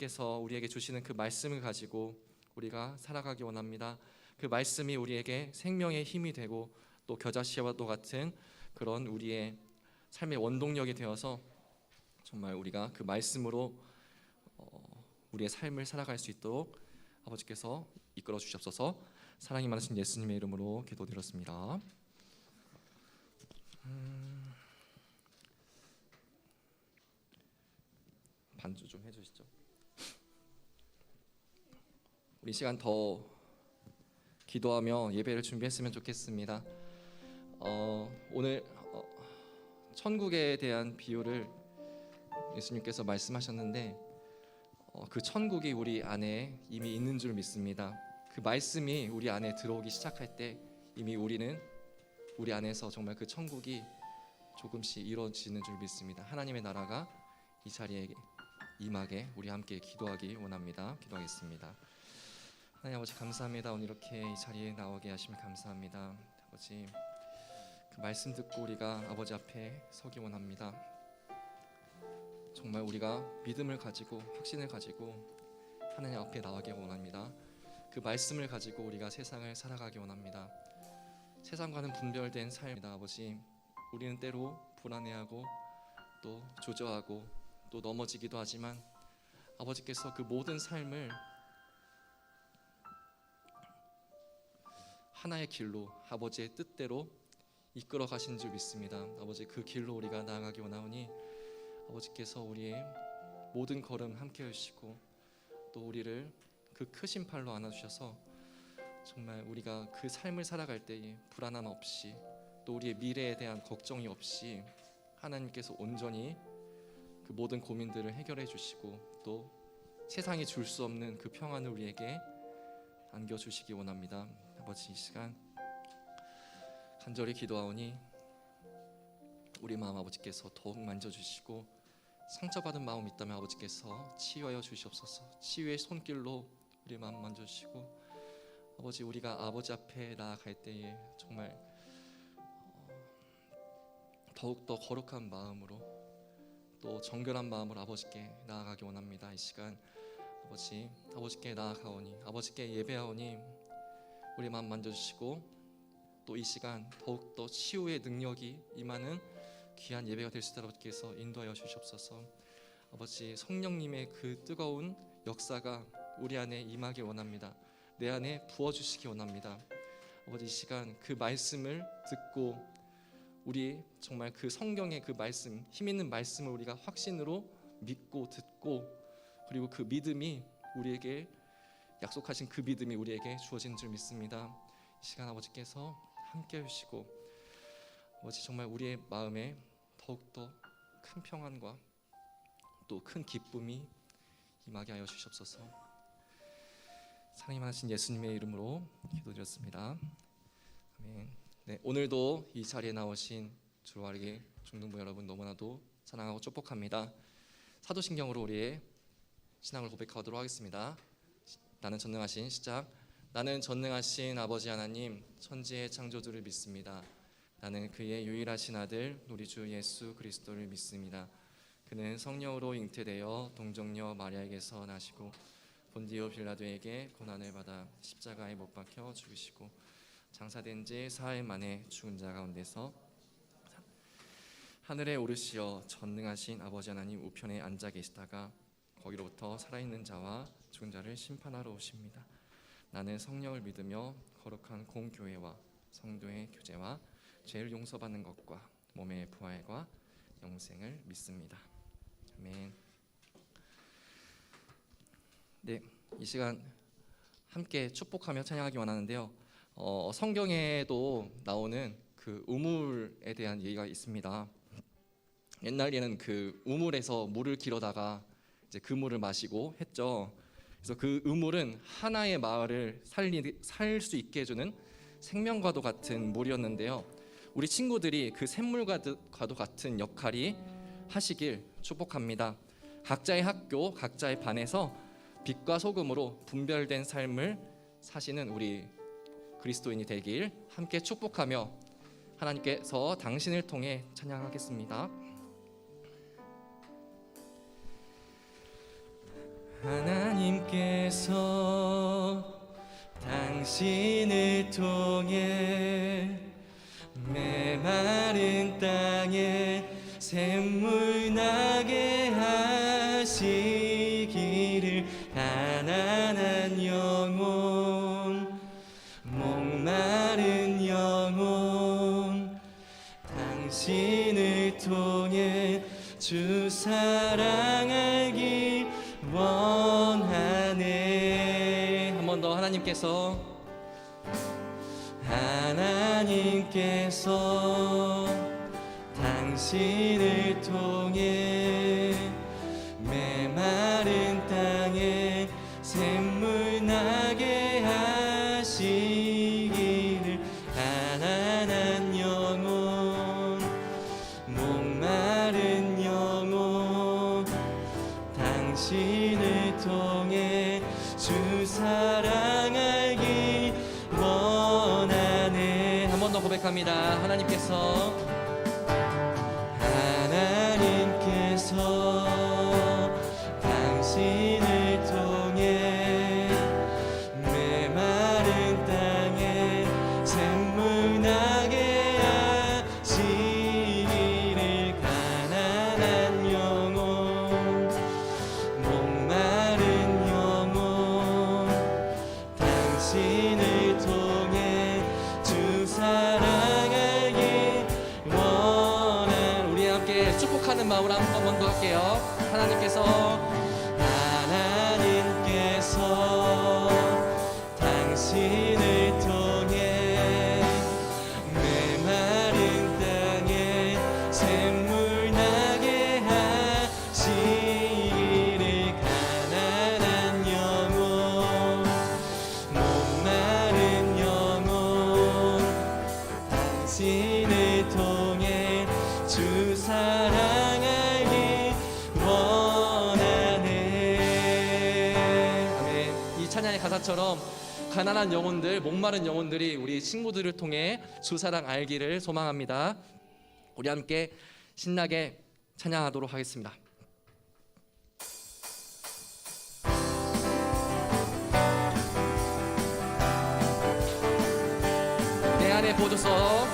하나님께서 우리에게 주시는 그 말씀을 가지고 우리가 살아가기 원합니다. 그 말씀이 우리에게 생명의 힘이 되고 또 겨자씨와도 같은 그런 우리의 삶의 원동력이 되어서 정말 우리가 그 말씀으로 우리의 삶을 살아갈 수 있도록 아버지께서 이끌어 주시옵소서. 사랑이 많으신 예수님의 이름으로 기도드렸습니다. 반주 좀 해주시죠. 우리 시간 더 기도하며 예배를 준비했으면 좋겠습니다. 오늘 천국에 대한 비유를 예수님께서 말씀하셨는데 그 천국이 우리 안에 이미 있는 줄 믿습니다. 그 말씀이 우리 안에 들어오기 시작할 때 이미 우리는 우리 안에서 정말 그 천국이 조금씩 이루어지는 줄 믿습니다. 하나님의 나라가 이 자리에 임하게 우리 함께 기도하기 원합니다. 기도하겠습니다. 하나님 아버지 감사합니다. 오늘 이렇게 이 자리에 나오게 하시면 감사합니다. 아버지 그 말씀 듣고 우리가 아버지 앞에 서기 원합니다. 정말 우리가 믿음을 가지고 확신을 가지고 하나님 앞에 나가기 원합니다. 그 말씀을 가지고 우리가 세상을 살아가기 원합니다. 세상과는 분별된 삶이다. 아버지 우리는 때로 불안해하고 또 주저하고 또 넘어지기도 하지만 아버지께서 그 모든 삶을 하나의 길로 아버지의 뜻대로 이끌어 가신 줄 믿습니다. 아버지 그 길로 우리가 나아가기 원하오니 아버지께서 우리의 모든 걸음 함께 해주시고 또 우리를 그 크신 팔로 안아주셔서 정말 우리가 그 삶을 살아갈 때에 불안함 없이 또 우리의 미래에 대한 걱정이 없이 하나님께서 온전히 그 모든 고민들을 해결해 주시고 또 세상이 줄 수 없는 그 평안을 우리에게 안겨주시기 원합니다. 아버지 이 시간 간절히 기도하오니 우리 마음 아버지께서 더욱 만져주시고 상처받은 마음 있다면 아버지께서 치유하여 주시옵소서. 치유의 손길로 우리 마음 만져주시고 아버지 우리가 아버지 앞에 나아갈 때에 정말 더욱더 거룩한 마음으로 또 정결한 마음으로 아버지께 나아가기 원합니다. 이 시간 아버지께 나아가오니 아버지께 예배하오니 우리 마음 만져주시고 또 이 시간 더욱더 치유의 능력이 임하는 귀한 예배가 될 수 있도록 아버지께서 인도하여 주시옵소서. 아버지 성령님의 그 뜨거운 역사가 우리 안에 임하기 원합니다. 내 안에 부어주시기 원합니다. 아버지 이 시간 그 말씀을 듣고 우리 정말 그 성경의 그 말씀 힘 있는 말씀을 우리가 확신으로 믿고 듣고 그리고 그 믿음이 우리에게 약속하신 그 믿음이 우리에게 주어진 줄 믿습니다. 이 시간 아버지께서 함께 해주시고 아버지 정말 우리의 마음에 더욱더 큰 평안과 또 큰 기쁨이 임하게 하여 주시옵소서. 사랑이 많으신 예수님의 이름으로 기도드렸습니다. 아멘. 네, 오늘도 이 자리에 나오신 주와리 중등부 여러분 너무나도 사랑하고 축복합니다. 사도신경으로 우리의 신앙을 고백하도록 하겠습니다. 나는 전능하신 시작. 나는 전능하신 아버지 하나님 천지의 창조주를 믿습니다. 나는 그의 유일하신 아들 우리 주 예수 그리스도를 믿습니다. 그는 성령으로 잉태되어 동정녀 마리아에게서 나시고 본디오 빌라도에게 고난을 받아 십자가에 못 박혀 죽으시고 장사된 지 사흘 만에 죽은 자 가운데서 하늘에 오르시어 전능하신 아버지 하나님 우편에 앉아 계시다가 거기로부터 살아있는 자와 죽은 자를 심판하러 오십니다. 나는 성령을 믿으며 거룩한 공교회와 성도의 교제와 죄를 용서받는 것과 몸의 부활과 영생을 믿습니다. 아멘. 네, 이 시간 함께 축복하며 찬양하기 원하는데요. 성경에도 나오는 그 우물에 대한 얘기가 있습니다. 옛날에는 그 우물에서 물을 길어다가 이제 그 물을 마시고 했죠. 그래서 그 우물은 하나의 마을을 살 수 있게 해주는 생명과도 같은 물이었는데요. 우리 친구들이 그 샘물과도 같은 역할이 하시길 축복합니다. 각자의 학교, 각자의 반에서 빛과 소금으로 분별된 삶을 사시는 우리 그리스도인이 되길 함께 축복하며 하나님께서 당신을 통해 찬양하겠습니다. 하나님께서 당신을 통해 메마른 땅에 샘물 나게 하시기를 가난한 영혼 목마른 영혼 당신을 통해 주 사랑 알기 원하네. 한 번 더. 하나님께서 당신을 통해 메마른 땅에 샘물 나게 하시기를 가난한 영혼 목마른 영혼 당신을 통해 주 사랑 알기 원하네. 한 번 더 고백합니다. 하나님께서 당신을 통해 메마른 땅에 샘물 나게 하시기를 가난한 영혼 목마른 영혼 당신을 통해 주 사랑 알기 원한. 우리 함께 축복하는 마음으로 한 번 더 할게요. 하나님께서 당신을 통해 메마른 땅에 샘물 나게 하시기를 가난한 영혼 목마른 영혼 당신을 통해 주 사랑 알기 원하네. 아멘. 이 찬양의 가사처럼 가난한 영혼들, 목마른 영혼들이 우리 친구들을 통해 주 사랑 알기를 소망합니다. 우리 함께 신나게 찬양하도록 하겠습니다. 내 안에 부어주소서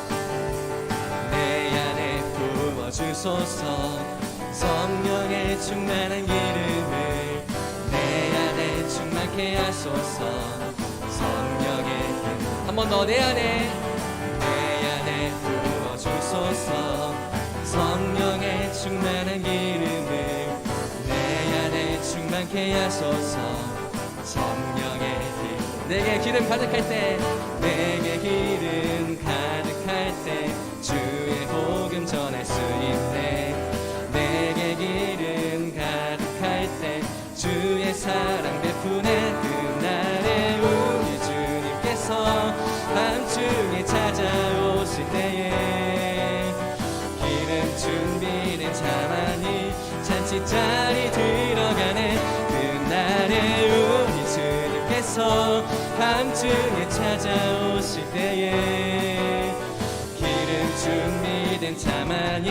내 안에 부어주소서 성령의 충만한 기름을 내 안에 충만케 하소서 성령의 한 번 더 내 안에 부어주소서 성령의 충만한 기름을 내 안에 충만케 하소서 성령의 기름 내게 기름 가득할 때 내게 기름 가득할 때 주의 복음 전할 수 있네 내게 기름 가득할 때 주의 사랑 베푸네 그날에 우리 주님께서 밤중에 찾아오실 때에 기름 준비된 자만이 잔치자리 들어가네 그날에 우리 주님께서 밤중에 찾아오실 때에 기름 준비된 자만이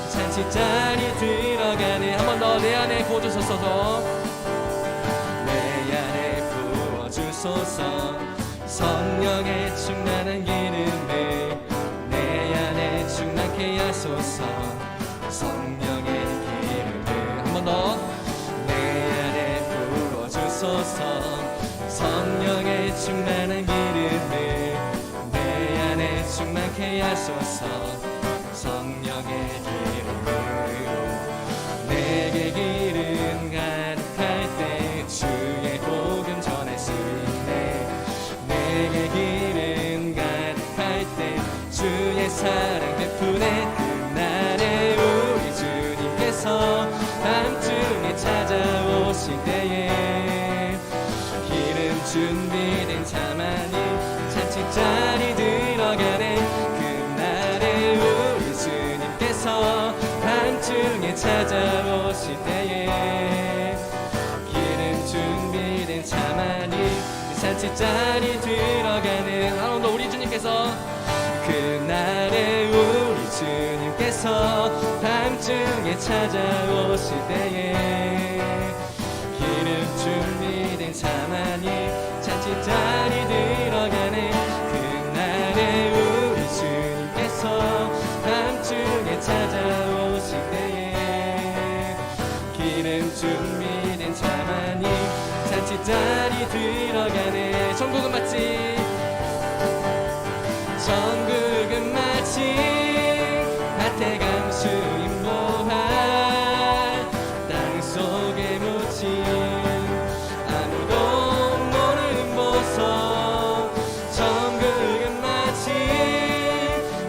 잔치자리 들어가네. 한 번 더 내 안에 부어주소서 내 안에 부어주소서 성령의 충만한 기름을 내 안에 충만케 하소서 성령의 기름을 한 번 더 내 안에 부어주소서 성령의 충만한 기름을 내 안에 충만케 하소서 성령의 기름으로 내게 기름 가득할 때 주의 복음 전할 수 있네 내게 기름 가득할 때 주의 사랑 베푸네 그날에 우리 주님께서 밤중에 찾아오실 때에 기름 준비된 자만이 잔치자리 들어가네 그날에 우리 주님께서 밤중에 찾아오실 때에 기름 준비된 자만이 잔치자리 들어가네 한 번 더 우리 주님께서 그날에 우리 주님께서 밤중에 찾아오실 때에 기름 자만이 잔치자리 들어가네. 그날에 우리 주님께서 밤중에 찾아오실 때에 기름 준비된 자만이 잔치자리 들어가네. 천국은 마치 천국은 마치 밭에 감추 인보한 땅속에 묻힌 아무도 모르는 보석. 천국은 마치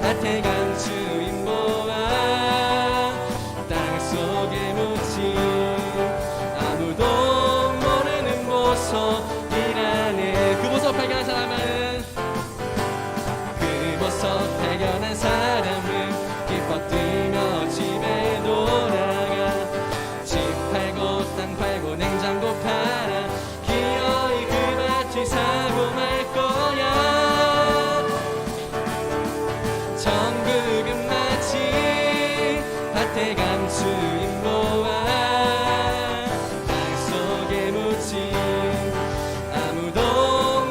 밭에 감추 인보한 땅속에 묻힌 아무도 모르는 보석이라네. 그 보석 발견한 사람은 그 보석 발견한 사람은 기뻐 뛰며 집에 돌아가. 집 팔고 땅 팔고 냉장고 팔아 기어이 그 밭을 사고 말 거야. 천국은 마치 밭에 감추인 보아 땅속에 묻힌 아무도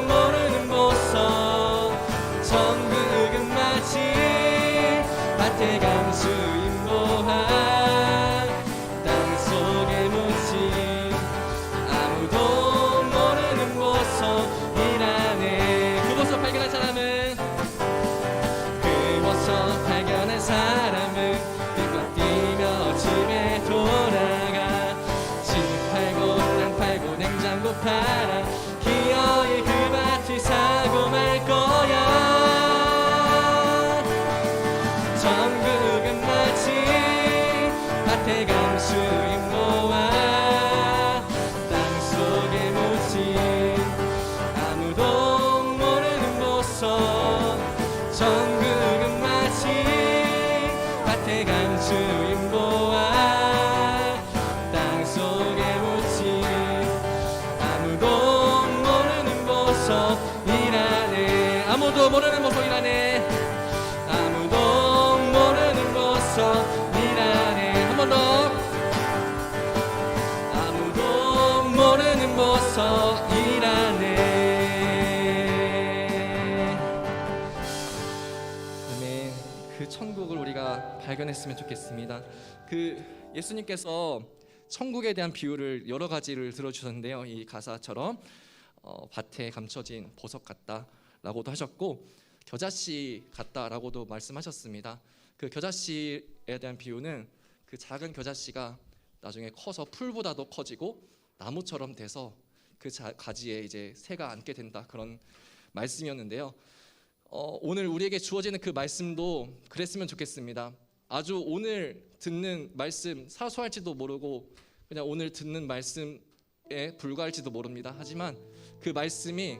모르는 보석. 천국은 마치 밭에 감추인 보아 땅속에 묻힌 아무도 모르는 보석이라네. 그 보석 발견한 사람은 그 보석 발견한 사람은 기뻐 뛰며 집에 돌아가. 집 팔고 땅 팔고 냉장고 팔아 기어이 그 밭을 사고 말 거야. 천국은 마치 밭에 감추인 보아 땅속에 묻힌 아무도 모르는 보석. 천국은 마치 밭에 감추인 보아 땅속에 묻힌 아무도 모르는 보석이라네. 아무도 모르는 보석이라네. 아무도 모르는 보석이라네. 한 번 더. 아무도 모르는 보석이라네. 아멘. 그 천국을 우리가 발견했으면 좋겠습니다. 그 예수님께서 천국에 대한 비유를 여러 가지를 들어주셨는데요. 이 가사처럼 밭에 감춰진 보석 같다라고도 하셨고 겨자씨 같다라고도 말씀하셨습니다. 그 겨자씨에 대한 비유는 그 작은 겨자씨가 나중에 커서 풀보다도 커지고 나무처럼 돼서 그 가지에 이제 새가 앉게 된다, 그런 말씀이었는데요. 오늘 우리에게 주어지는 그 말씀도 그랬으면 좋겠습니다. 아주 오늘 듣는 말씀 사소할지도 모르고 그냥 오늘 듣는 말씀에 불과할지도 모릅니다. 하지만 그 말씀이,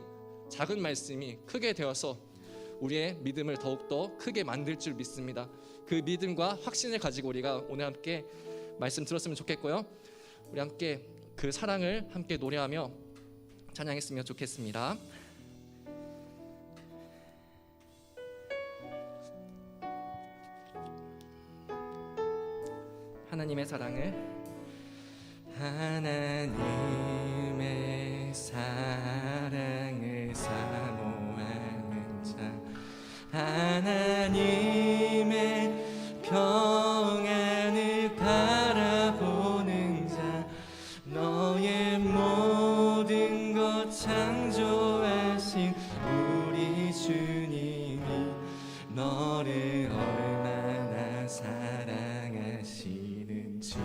작은 말씀이 크게 되어서 우리의 믿음을 더욱더 크게 만들 줄 믿습니다. 그 믿음과 확신을 가지고 우리가 오늘 함께 말씀 들었으면 좋겠고요. 우리 함께 그 사랑을 함께 노래하며 찬양했으면 좋겠습니다. 하나님의 사랑을, 하나님의 사랑을 사모하는 자, 하나님의 평안을 바라보는 자, 너의 모든 것 창조하신 우리 주님이 너를 얼마나 사랑하시는지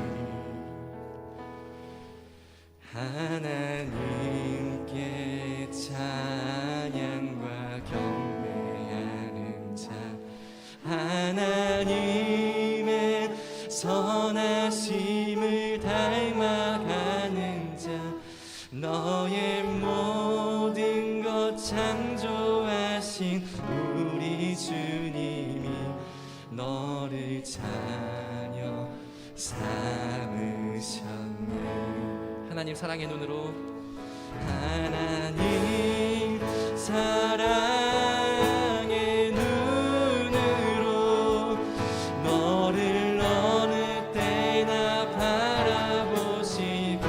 하나님께 찬양과 경배하는 자, 하나님의 선하심을 닮아가는 자, 너의 모든 것 창조하신 우리 주님이 너를 자녀 삼으셨네. 하나님 사랑의 눈으로, 하나님 사랑의 눈으로 너를 어느 때나 바라보시고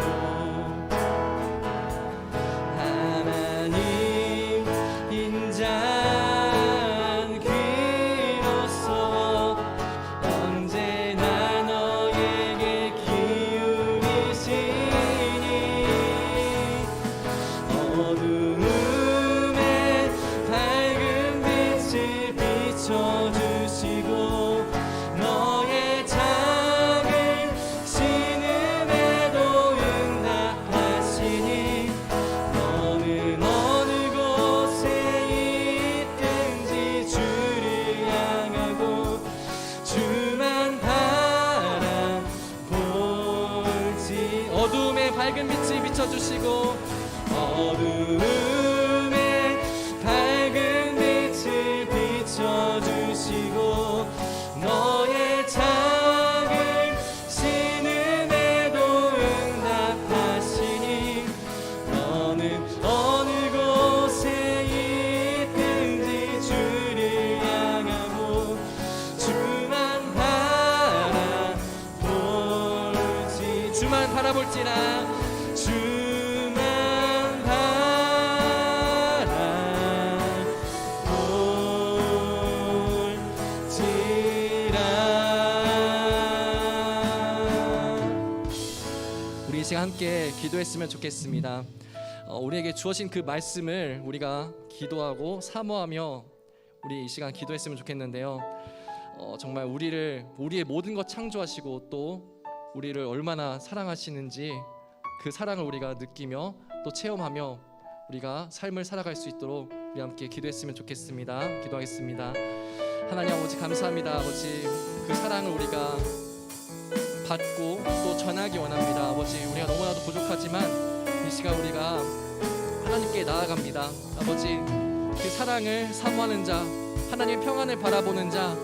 어두움에 밝은 빛을 비춰주시고 너의 작은 신음에도 응답하시니 너는 어느 곳에 있든지 주를 향하고 주만 바라볼지라 주만 바라볼지라. 우리 이 시간 함께 기도했으면 좋겠습니다. 우리에게 주어진 그 말씀을 우리가 기도하고 사모하며 우리 이 시간 기도했으면 좋겠는데요. 정말 우리의 모든 것 창조하시고 또 우리를 얼마나 사랑하시는지 그 사랑을 우리가 느끼며 또 체험하며 우리가 삶을 살아갈 수 있도록 우리 함께 기도했으면 좋겠습니다. 기도하겠습니다. 하나님 아버지 감사합니다. 아버지 그 사랑을 우리가 받고 또 전하기 원합니다. 아버지 우리가 너무나도 부족하지만 이 시간 우리가 하나님께 나아갑니다. 아버지 그 사랑을 사모하는 자, 하나님의 평안을 바라보는 자,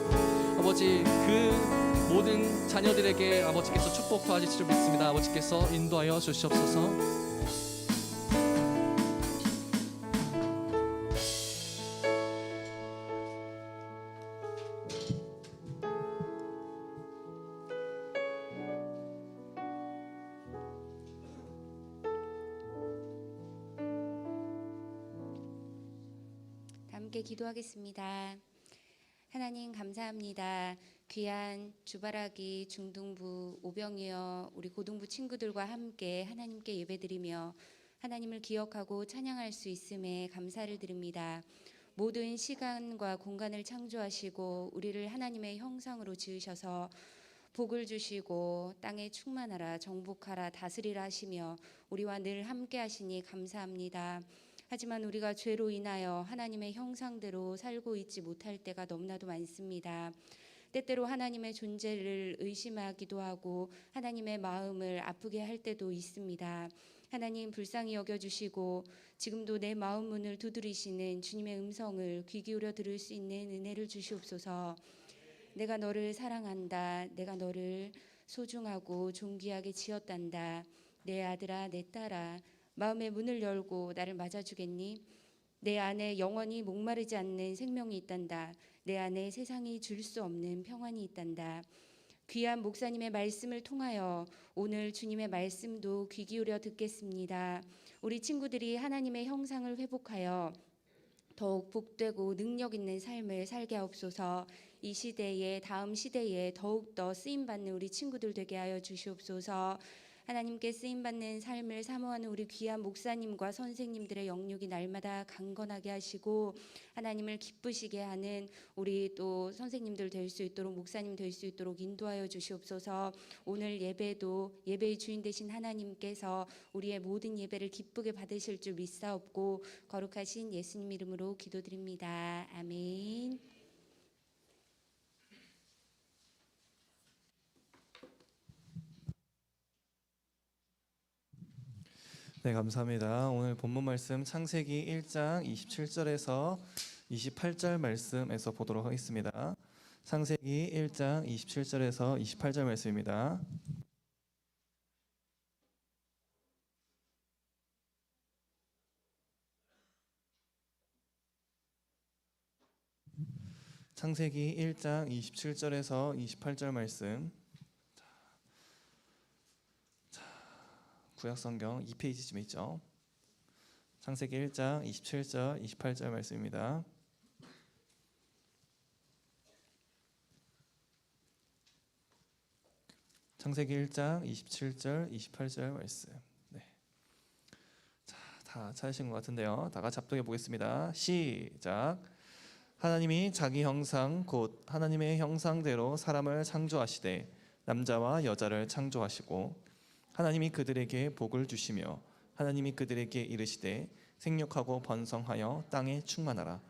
아버지 그 모든 자녀들에게 아버지께서 축복 도와주실 줄 믿습니다. 아버지께서 인도하여 주시옵소서. 함께 기도하겠습니다. 하나님 감사합니다. 귀한 주바라기 중등부 오병이어 우리 고등부 친구들과 함께 하나님께 예배드리며 하나님을 기억하고 찬양할 수 있음에 감사를 드립니다. 모든 시간과 공간을 창조하시고 우리를 하나님의 형상으로 지으셔서 복을 주시고 땅에 충만하라 정복하라 다스리라 하시며 우리와 늘 함께 하시니 감사합니다. 하지만 우리가 죄로 인하여 하나님의 형상대로 살고 있지 못할 때가 너무나도 많습니다. 때때로 하나님의 존재를 의심하기도 하고 하나님의 마음을 아프게 할 때도 있습니다. 하나님 불쌍히 여겨주시고 지금도 내 마음 문을 두드리시는 주님의 음성을 귀 기울여 들을 수 있는 은혜를 주시옵소서. 내가 너를 사랑한다. 내가 너를 소중하고 존귀하게 지었단다. 내 아들아 내 딸아 마음의 문을 열고 나를 맞아주겠니? 내 안에 영원히 목마르지 않는 생명이 있단다. 내 안에 세상이 줄 수 없는 평안이 있단다. 귀한 목사님의 말씀을 통하여 오늘 주님의 말씀도 귀 기울여 듣겠습니다. 우리 친구들이 하나님의 형상을 회복하여 더욱 복되고 능력 있는 삶을 살게 하옵소서. 이 시대에 다음 시대에 더욱더 쓰임받는 우리 친구들 되게 하여 주시옵소서. 하나님께 쓰임받는 삶을 사모하는 우리 귀한 목사님과 선생님들의 영육이 날마다 강건하게 하시고 하나님을 기쁘시게 하는 우리 또 선생님들 될 수 있도록 목사님 될 수 있도록 인도하여 주시옵소서. 오늘 예배도 예배의 주인 되신 하나님께서 우리의 모든 예배를 기쁘게 받으실 줄 믿사옵고 거룩하신 예수님 이름으로 기도드립니다. 아멘. 네, 감사합니다. 오늘 본문 말씀 창세기 1장 27절에서 28절 말씀에서 보도록 하겠습니다. 창세기 1장 27절에서 28절 말씀입니다. 창세기 1장 27절에서 28절 말씀. 구약성경 2페이지쯤에 있죠. 창세기 1장 27절 28절 말씀입니다. 창세기 1장 27절 28절 말씀. 네. 자, 다 찾으신 것 같은데요. 다 같이 합독해 보겠습니다. 시작. 하나님이 자기 형상 곧 하나님의 형상대로 사람을 창조하시되 남자와 여자를 창조하시고 하나님이 그들에게 복을 주시며 하나님이 그들에게 이르시되 생육하고 번성하여 땅에 충만하라.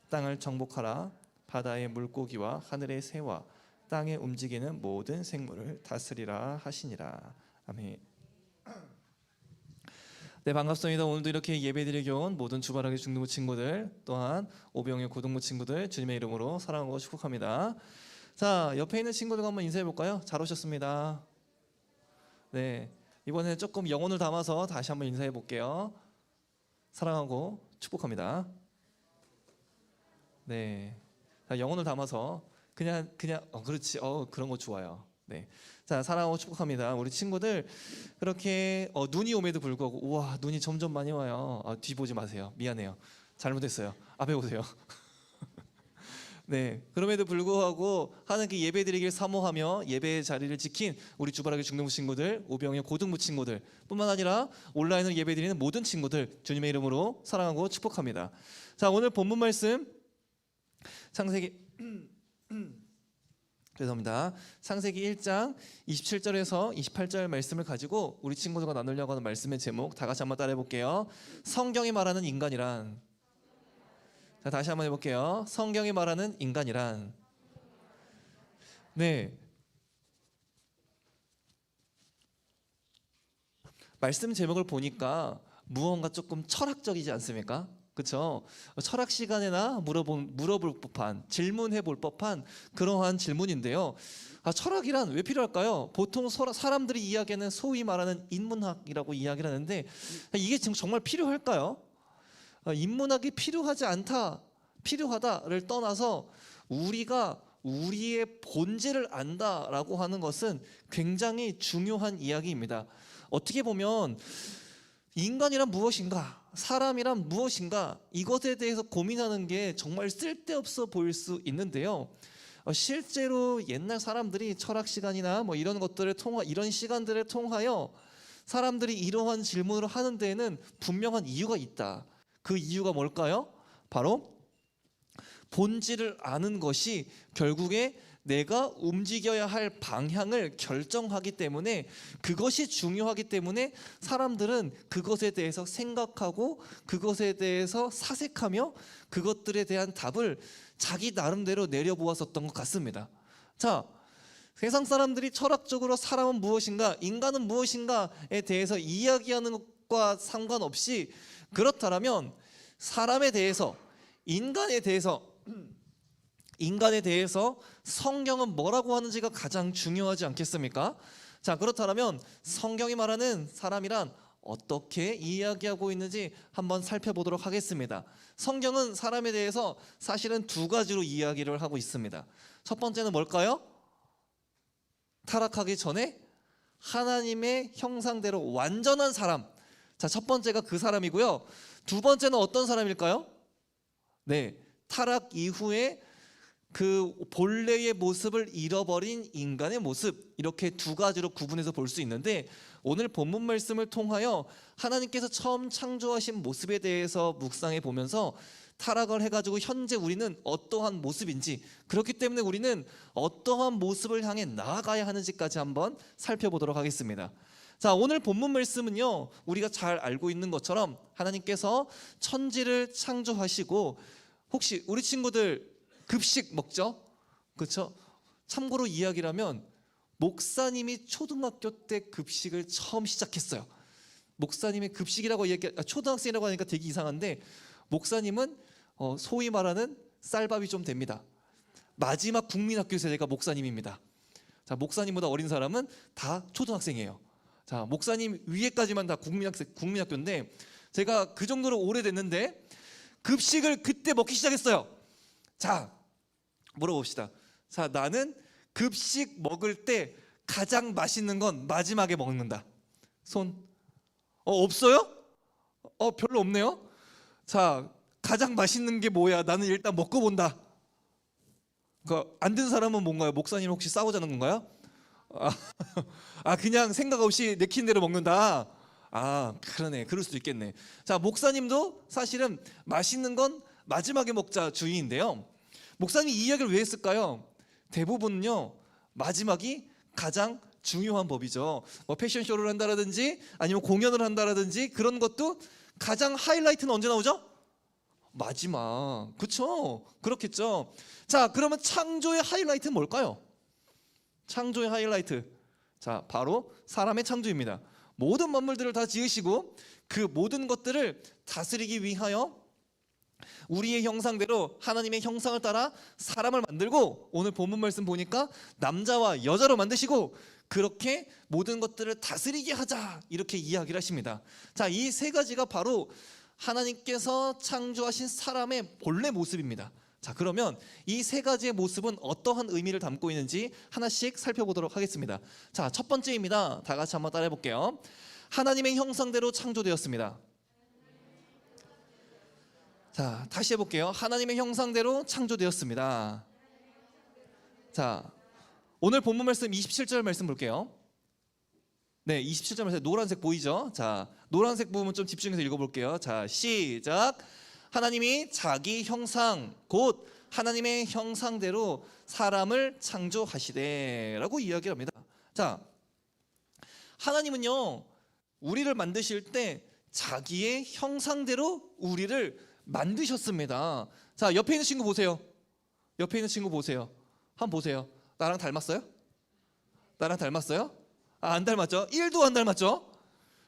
땅을 정복하라. 바다의 물고기와 하늘의 새와 땅에 움직이는 모든 생물을 다스리라 하시니라. 아멘. 네, 반갑습니다. 오늘도 이렇게 예배드리게 온 모든 주바라기 중등부 친구들, 또한 오병의 고등부 친구들 주님의 이름으로 사랑하고 축복합니다. 자, 옆에 있는 친구들과 한번 인사해 볼까요? 잘 오셨습니다. 네, 이번에는 조금 영혼을 담아서 다시 한번 인사해 볼게요. 사랑하고 축복합니다. 네, 자, 영혼을 담아서 그냥 그렇지. 그런 거 좋아요. 네, 자, 사랑하고 축복합니다. 우리 친구들 그렇게 눈이 옴에도 불구하고, 우와, 눈이 점점 많이 와요. 뒤 보지 마세요. 미안해요. 잘못했어요. 앞에 보세요. 네, 그럼에도 불구하고 하나님께 예배드리길 사모하며 예배의 자리를 지킨 우리 주바라기 중등부 친구들, 오병의 고등부 친구들 뿐만 아니라 온라인으로 예배드리는 모든 친구들 주님의 이름으로 사랑하고 축복합니다. 자, 오늘 본문 말씀 창세기 죄송합니다. 창세기 1장 27절에서 28절 말씀을 가지고 우리 친구들과 나누려고 하는 말씀의 제목 다 같이 한번 따라해 볼게요. 성경이 말하는 인간이란. 자, 다시 한번 해볼게요. 성경이 말하는 인간이란. 네, 말씀 제목을 보니까 무언가 조금 철학적이지 않습니까? 그렇죠? 철학 시간에나 물어볼 법한, 질문해 볼 법한 그러한 질문인데요. 철학이란 왜 필요할까요? 보통 사람들이 이야기하는 소위 말하는 인문학이라고 이야기를 하는데 이게 지금 정말 필요할까요? 인문학이 필요하지 않다, 필요하다를 떠나서 우리가 우리의 본질을 안다라고 하는 것은 굉장히 중요한 이야기입니다. 어떻게 보면 인간이란 무엇인가, 사람이란 무엇인가, 이것에 대해서 고민하는 게 정말 쓸데없어 보일 수 있는데요. 실제로 옛날 사람들이 철학 시간이나 뭐 이런 것들을 이런 시간들을 통하여 사람들이 이러한 질문을 하는 데에는 분명한 이유가 있다. 그 이유가 뭘까요? 바로 본질을 아는 것이 결국에 내가 움직여야 할 방향을 결정하기 때문에, 그것이 중요하기 때문에 사람들은 그것에 대해서 생각하고 그것에 대해서 사색하며 그것들에 대한 답을 자기 나름대로 내려보았었던 것 같습니다. 자, 세상 사람들이 철학적으로 사람은 무엇인가, 인간은 무엇인가에 대해서 이야기하는 것과 상관없이 그렇다면 사람에 대해서, 인간에 대해서 성경은 뭐라고 하는지가 가장 중요하지 않겠습니까? 자, 그렇다면 성경이 말하는 사람이란 어떻게 이야기하고 있는지 한번 살펴보도록 하겠습니다. 성경은 사람에 대해서 사실은 두 가지로 이야기를 하고 있습니다. 첫 번째는 뭘까요? 타락하기 전에 하나님의 형상대로 완전한 사람. 자, 첫 번째가 그 사람이고요. 두 번째는 어떤 사람일까요? 네, 타락 이후에 그 본래의 모습을 잃어버린 인간의 모습, 이렇게 두 가지로 구분해서 볼 수 있는데, 오늘 본문 말씀을 통하여 하나님께서 처음 창조하신 모습에 대해서 묵상해 보면서 타락을 해가지고 현재 우리는 어떠한 모습인지, 그렇기 때문에 우리는 어떠한 모습을 향해 나아가야 하는지까지 한번 살펴보도록 하겠습니다. 자, 오늘 본문 말씀은요, 우리가 잘 알고 있는 것처럼 하나님께서 천지를 창조하시고, 혹시 우리 친구들 급식 먹죠? 그렇죠? 참고로 이야기를 하면 목사님이 초등학교 때 급식을 처음 시작했어요. 목사님의 급식이라고 초등학생이라고 하니까 되게 이상한데, 목사님은 소위 말하는 쌀밥이 좀 됩니다. 마지막 국민학교 세대가 목사님입니다. 자, 목사님보다 어린 사람은 다 초등학생이에요. 자, 목사님 위에까지만 다 국민학교인데, 제가 그 정도로 오래됐는데 급식을 그때 먹기 시작했어요. 자, 물어봅시다. 자, 나는 급식 먹을 때 가장 맛있는 건 마지막에 먹는다. 손. 없어요? 별로 없네요. 자, 가장 맛있는 게 뭐야? 나는 일단 먹고 본다. 안 든 사람은 뭔가요? 목사님 혹시 싸우자는 건가요? 그냥 생각 없이 내킨 대로 먹는다. 그러네. 그럴 수도 있겠네. 자, 목사님도 사실은 맛있는 건 마지막에 먹자 주의인데요. 목사님이 이 이야기를 왜 했을까요? 대부분은요, 마지막이 가장 중요한 법이죠. 뭐 패션쇼를 한다라든지 아니면 공연을 한다라든지 그런 것도 가장 하이라이트는 언제 나오죠? 마지막. 그렇죠? 그렇겠죠. 자, 그러면 창조의 하이라이트는 뭘까요? 창조의 하이라이트. 자, 바로 사람의 창조입니다. 모든 만물들을 다 지으시고 그 모든 것들을 다스리기 위하여 우리의 형상대로 하나님의 형상을 따라 사람을 만들고, 오늘 본문 말씀 보니까 남자와 여자로 만드시고 그렇게 모든 것들을 다스리게 하자, 이렇게 이야기를 하십니다. 자, 이 세 가지가 바로 하나님께서 창조하신 사람의 본래 모습입니다. 자, 그러면 이 세 가지의 모습은 어떠한 의미를 담고 있는지 하나씩 살펴보도록 하겠습니다. 자, 첫 번째입니다. 다 같이 한번 따라해 볼게요. 하나님의 형상대로 창조되었습니다. 자, 다시 해볼게요. 하나님의 형상대로 창조되었습니다. 자, 오늘 본문 말씀 27절 말씀 볼게요. 네, 27절 말씀 노란색 보이죠? 자, 노란색 부분 좀 집중해서 읽어볼게요. 자, 시작. 하나님이 자기 형상 곧 하나님의 형상대로 사람을 창조하시되 라고 이야기를 합니다. 자, 하나님은요, 우리를 만드실 때 자기의 형상대로 우리를 만드셨습니다. 자, 옆에 있는 친구 보세요. 옆에 있는 친구 보세요. 한번 보세요. 나랑 닮았어요? 나랑 닮았어요? 아, 안 닮았죠? 1도 안 닮았죠?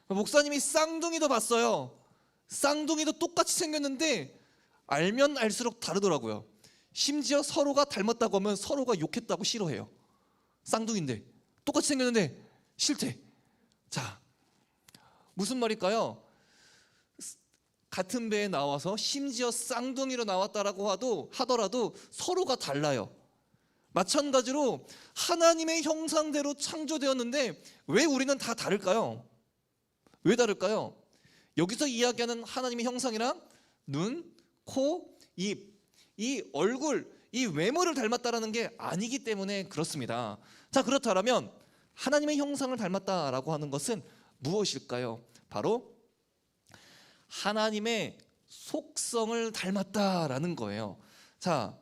목사님이 쌍둥이도 봤어요. 쌍둥이도 똑같이 생겼는데 알면 알수록 다르더라고요. 심지어 서로가 닮았다고 하면 서로가 욕했다고 싫어해요. 쌍둥이인데 똑같이 생겼는데 싫대. 자, 무슨 말일까요? 같은 배에 나와서 심지어 쌍둥이로 나왔다라고 하더라도 서로가 달라요. 마찬가지로 하나님의 형상대로 창조되었는데 왜 우리는 다 다를까요? 왜 다를까요? 여기서 이야기하는 하나님의 형상이랑 눈, 코, 입, 이 얼굴, 이 외모를 닮았다라는 게 아니기 때문에 그렇습니다. 자, 그렇다면 하나님의 형상을 닮았다라고 하는 것은 무엇일까요? 바로 하나님의 속성을 닮았다라는 거예요. 자,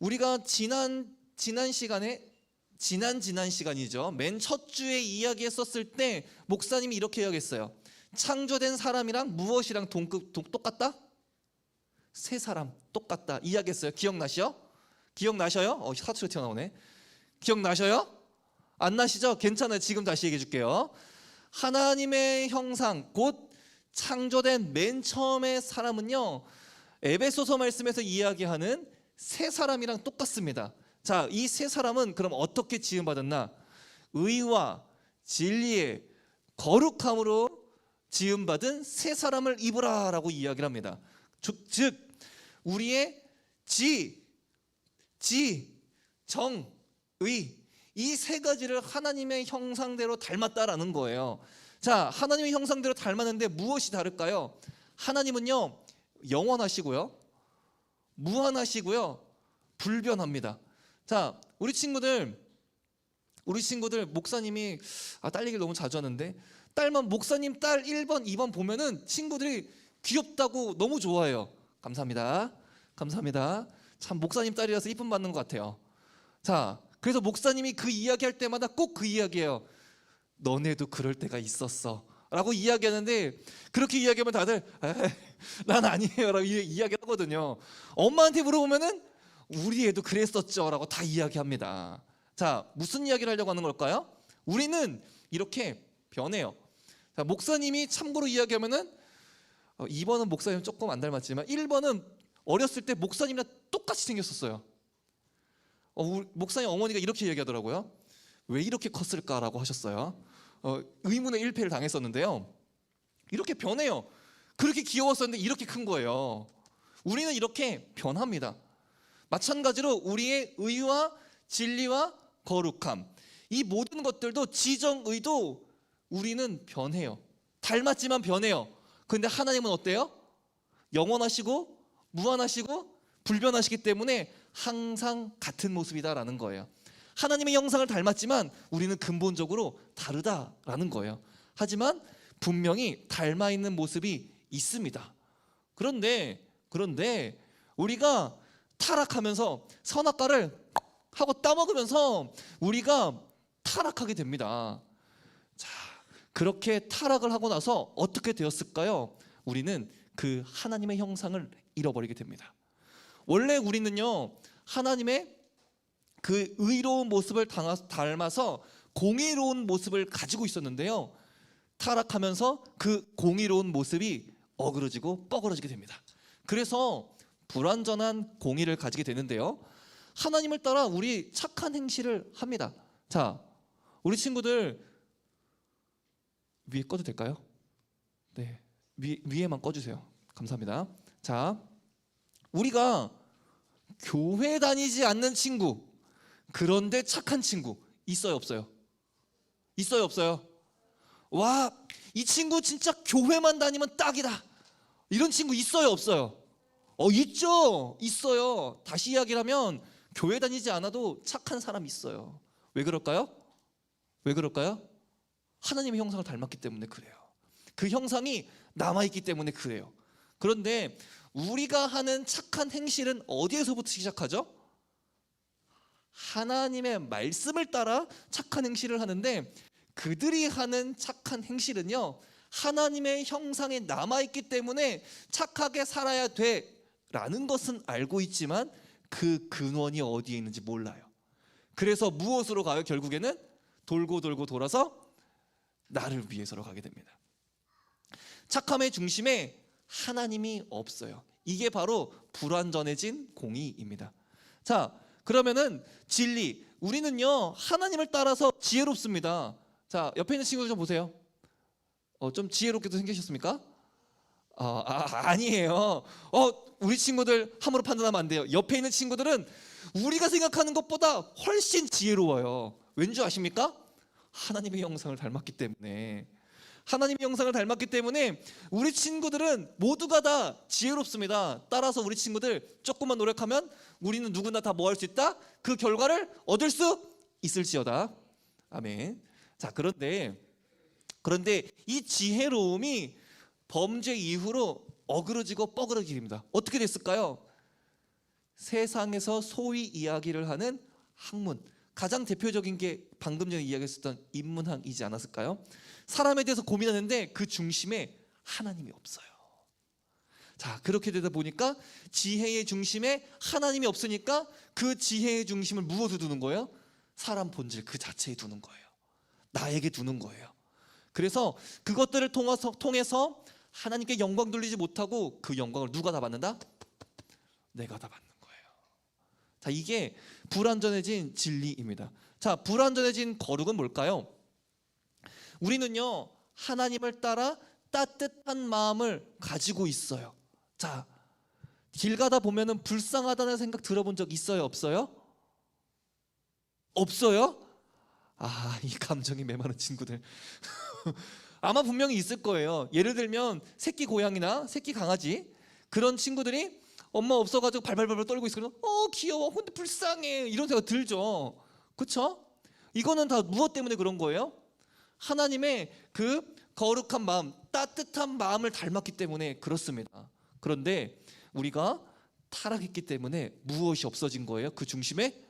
우리가 지난 시간이죠. 맨 첫 주에 이야기했었을 때 목사님이 이렇게 이야기했어요. 창조된 사람이랑 무엇이랑 똑같다? 세 사람 똑같다 이야기했어요. 기억나시죠? 기억나셔요? 사투리 튀어나오네. 기억나셔요? 안 나시죠? 괜찮아요. 지금 다시 얘기해 줄게요. 하나님의 형상 곧 창조된 맨 처음의 사람은요, 에베소서 말씀에서 이야기하는 세 사람이랑 똑같습니다. 자, 이 세 사람은 그럼 어떻게 지음받았나? 의와 진리의 거룩함으로 지음받은 세 사람을 입으라라고 이야기를 합니다. 즉 우리의 정, 의, 이 세 가지를 하나님의 형상대로 닮았다라는 거예요. 자, 하나님의 형상대로 닮았는데 무엇이 다를까요? 하나님은요, 영원하시고요, 무한하시고요, 불변합니다. 자, 우리 친구들 목사님이 딸 얘기를 너무 자주 하는데, 딸만 목사님 딸 1번, 2번 보면은 친구들이 귀엽다고 너무 좋아해요. 감사합니다. 감사합니다. 참 목사님 딸이라서 이쁨 받는 것 같아요. 자, 그래서 목사님이 그 이야기할 때마다 꼭 그 이야기예요. 너네도 그럴 때가 있었어 라고 이야기하는데, 그렇게 이야기하면 다들 난 아니에요 라고 이야기를 하거든요. 엄마한테 물어보면은 우리 애도 그랬었죠 라고 다 이야기합니다. 자, 무슨 이야기를 하려고 하는 걸까요? 우리는 이렇게 변해요. 자, 목사님이 참고로 이야기하면은 2번은 목사님 조금 안 닮았지만 1번은 어렸을 때 목사님이랑 똑같이 생겼었어요. 목사님 어머니가 이렇게 얘기하더라고요. 왜 이렇게 컸을까라고 하셨어요. 의문의 일패를 당했었는데요. 이렇게 변해요. 그렇게 귀여웠었는데 이렇게 큰 거예요. 우리는 이렇게 변합니다. 마찬가지로 우리의 의와 진리와 거룩함, 이 모든 것들도 지정의도 우리는 변해요. 닮았지만 변해요. 그런데 하나님은 어때요? 영원하시고 무한하시고 불변하시기 때문에 항상 같은 모습이다라는 거예요. 하나님의 형상을 닮았지만 우리는 근본적으로 다르다라는 거예요. 하지만 분명히 닮아 있는 모습이 있습니다. 그런데 우리가 타락하면서 선악과를 하고 따먹으면서 우리가 타락하게 됩니다. 자, 그렇게 타락을 하고 나서 어떻게 되었을까요? 우리는 그 하나님의 형상을 잃어버리게 됩니다. 원래 우리는요, 하나님의 그 의로운 모습을 닮아서 공의로운 모습을 가지고 있었는데요, 타락하면서 그 공의로운 모습이 어그러지고 뻐그러지게 됩니다. 그래서 불완전한 공의를 가지게 되는데요. 하나님을 따라 우리 착한 행실을 합니다. 자, 우리 친구들 위에 꺼도 될까요? 네, 위에만 꺼주세요. 감사합니다. 자, 우리가 교회 다니지 않는 친구, 그런데 착한 친구 있어요, 없어요? 있어요, 없어요? 와, 이 친구 진짜 교회만 다니면 딱이다, 이런 친구 있어요, 없어요? 있죠, 있어요. 다시 이야기를 하면 교회 다니지 않아도 착한 사람 있어요. 왜 그럴까요? 왜 그럴까요? 하나님의 형상을 닮았기 때문에 그래요. 그 형상이 남아있기 때문에 그래요. 그런데 우리가 하는 착한 행실은 어디에서부터 시작하죠? 하나님의 말씀을 따라 착한 행실을 하는데, 그들이 하는 착한 행실은요, 하나님의 형상에 남아있기 때문에 착하게 살아야 돼라는 것은 알고 있지만 그 근원이 어디에 있는지 몰라요. 그래서 무엇으로 가요? 결국에는 돌고 돌고 돌아서 나를 위해서로 가게 됩니다. 착함의 중심에 하나님이 없어요. 이게 바로 불완전해진 공의입니다. 자, 그러면은 진리, 우리는요 하나님을 따라서 지혜롭습니다. 자, 옆에 있는 친구 좀 보세요. 좀 지혜롭게도 생기셨습니까? 아니에요. 우리 친구들 함부로 판단하면 안 돼요. 옆에 있는 친구들은 우리가 생각하는 것보다 훨씬 지혜로워요. 왠지 아십니까? 하나님의 형상을 닮았기 때문에. 하나님의 형상을 닮았기 때문에 우리 친구들은 모두가 다 지혜롭습니다. 따라서 우리 친구들 조금만 노력하면 우리는 누구나 다 뭐 할 수 있다? 그 결과를 얻을 수 있을지어다. 아멘. 자, 그런데 이 지혜로움이 범죄 이후로 어그러지고 뻐그러지게 됩니다. 어떻게 됐을까요? 세상에서 소위 이야기를 하는 학문, 가장 대표적인 게 방금 전에 이야기했었던 인문학이지 않았을까요? 사람에 대해서 고민하는데 그 중심에 하나님이 없어요. 자, 그렇게 되다 보니까 지혜의 중심에 하나님이 없으니까 그 지혜의 중심을 무엇에 두는 거예요? 사람 본질 그 자체에 두는 거예요. 나에게 두는 거예요. 그래서 그것들을 통해서 하나님께 영광 돌리지 못하고 그 영광을 누가 다 받는다? 내가 다 받는 거예요. 자, 이게 불완전해진 진리입니다. 자, 불완전해진 거룩은 뭘까요? 우리는요 하나님을 따라 따뜻한 마음을 가지고 있어요. 자, 길 가다 보면은 불쌍하다는 생각 들어본 적 있어요, 없어요? 없어요? 이 감정이 메마른 친구들 아마 분명히 있을 거예요. 예를 들면 새끼 고양이나 새끼 강아지, 그런 친구들이 엄마 없어가지고 발발발 떨고 있으면 귀여워, 근데 불쌍해, 이런 생각 들죠. 그렇죠? 이거는 다 무엇 때문에 그런 거예요? 하나님의 그 거룩한 마음, 따뜻한 마음을 닮았기 때문에 그렇습니다. 그런데 우리가 타락했기 때문에 무엇이 없어진 거예요? 그 중심에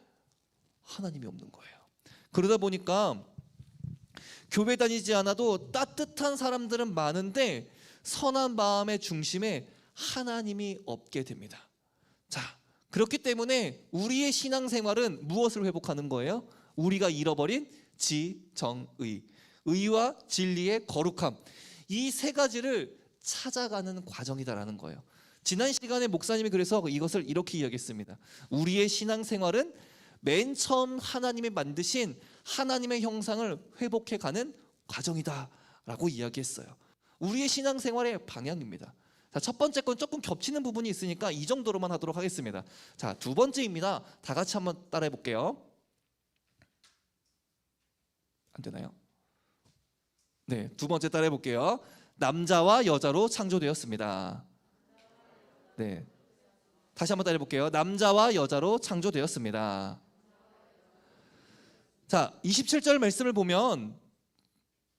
하나님이 없는 거예요. 그러다 보니까 교회 다니지 않아도 따뜻한 사람들은 많은데 선한 마음의 중심에 하나님이 없게 됩니다. 자, 그렇기 때문에 우리의 신앙생활은 무엇을 회복하는 거예요? 우리가 잃어버린 지정의, 의와 진리의 거룩함, 이 세 가지를 찾아가는 과정이다라는 거예요. 지난 시간에 목사님이 그래서 이것을 이렇게 이야기했습니다. 우리의 신앙생활은 맨 처음 하나님이 만드신 하나님의 형상을 회복해가는 과정이다라고 이야기했어요. 우리의 신앙생활의 방향입니다. 자, 첫 번째 건 조금 겹치는 부분이 있으니까 이 정도로만 하도록 하겠습니다. 자, 두 번째입니다. 다 같이 한번 따라해 볼게요. 안 되나요? 네, 두 번째 따라해 볼게요. 남자와 여자로 창조되었습니다. 네, 다시 한번 따라해 볼게요. 남자와 여자로 창조되었습니다. 자, 27절 말씀을 보면,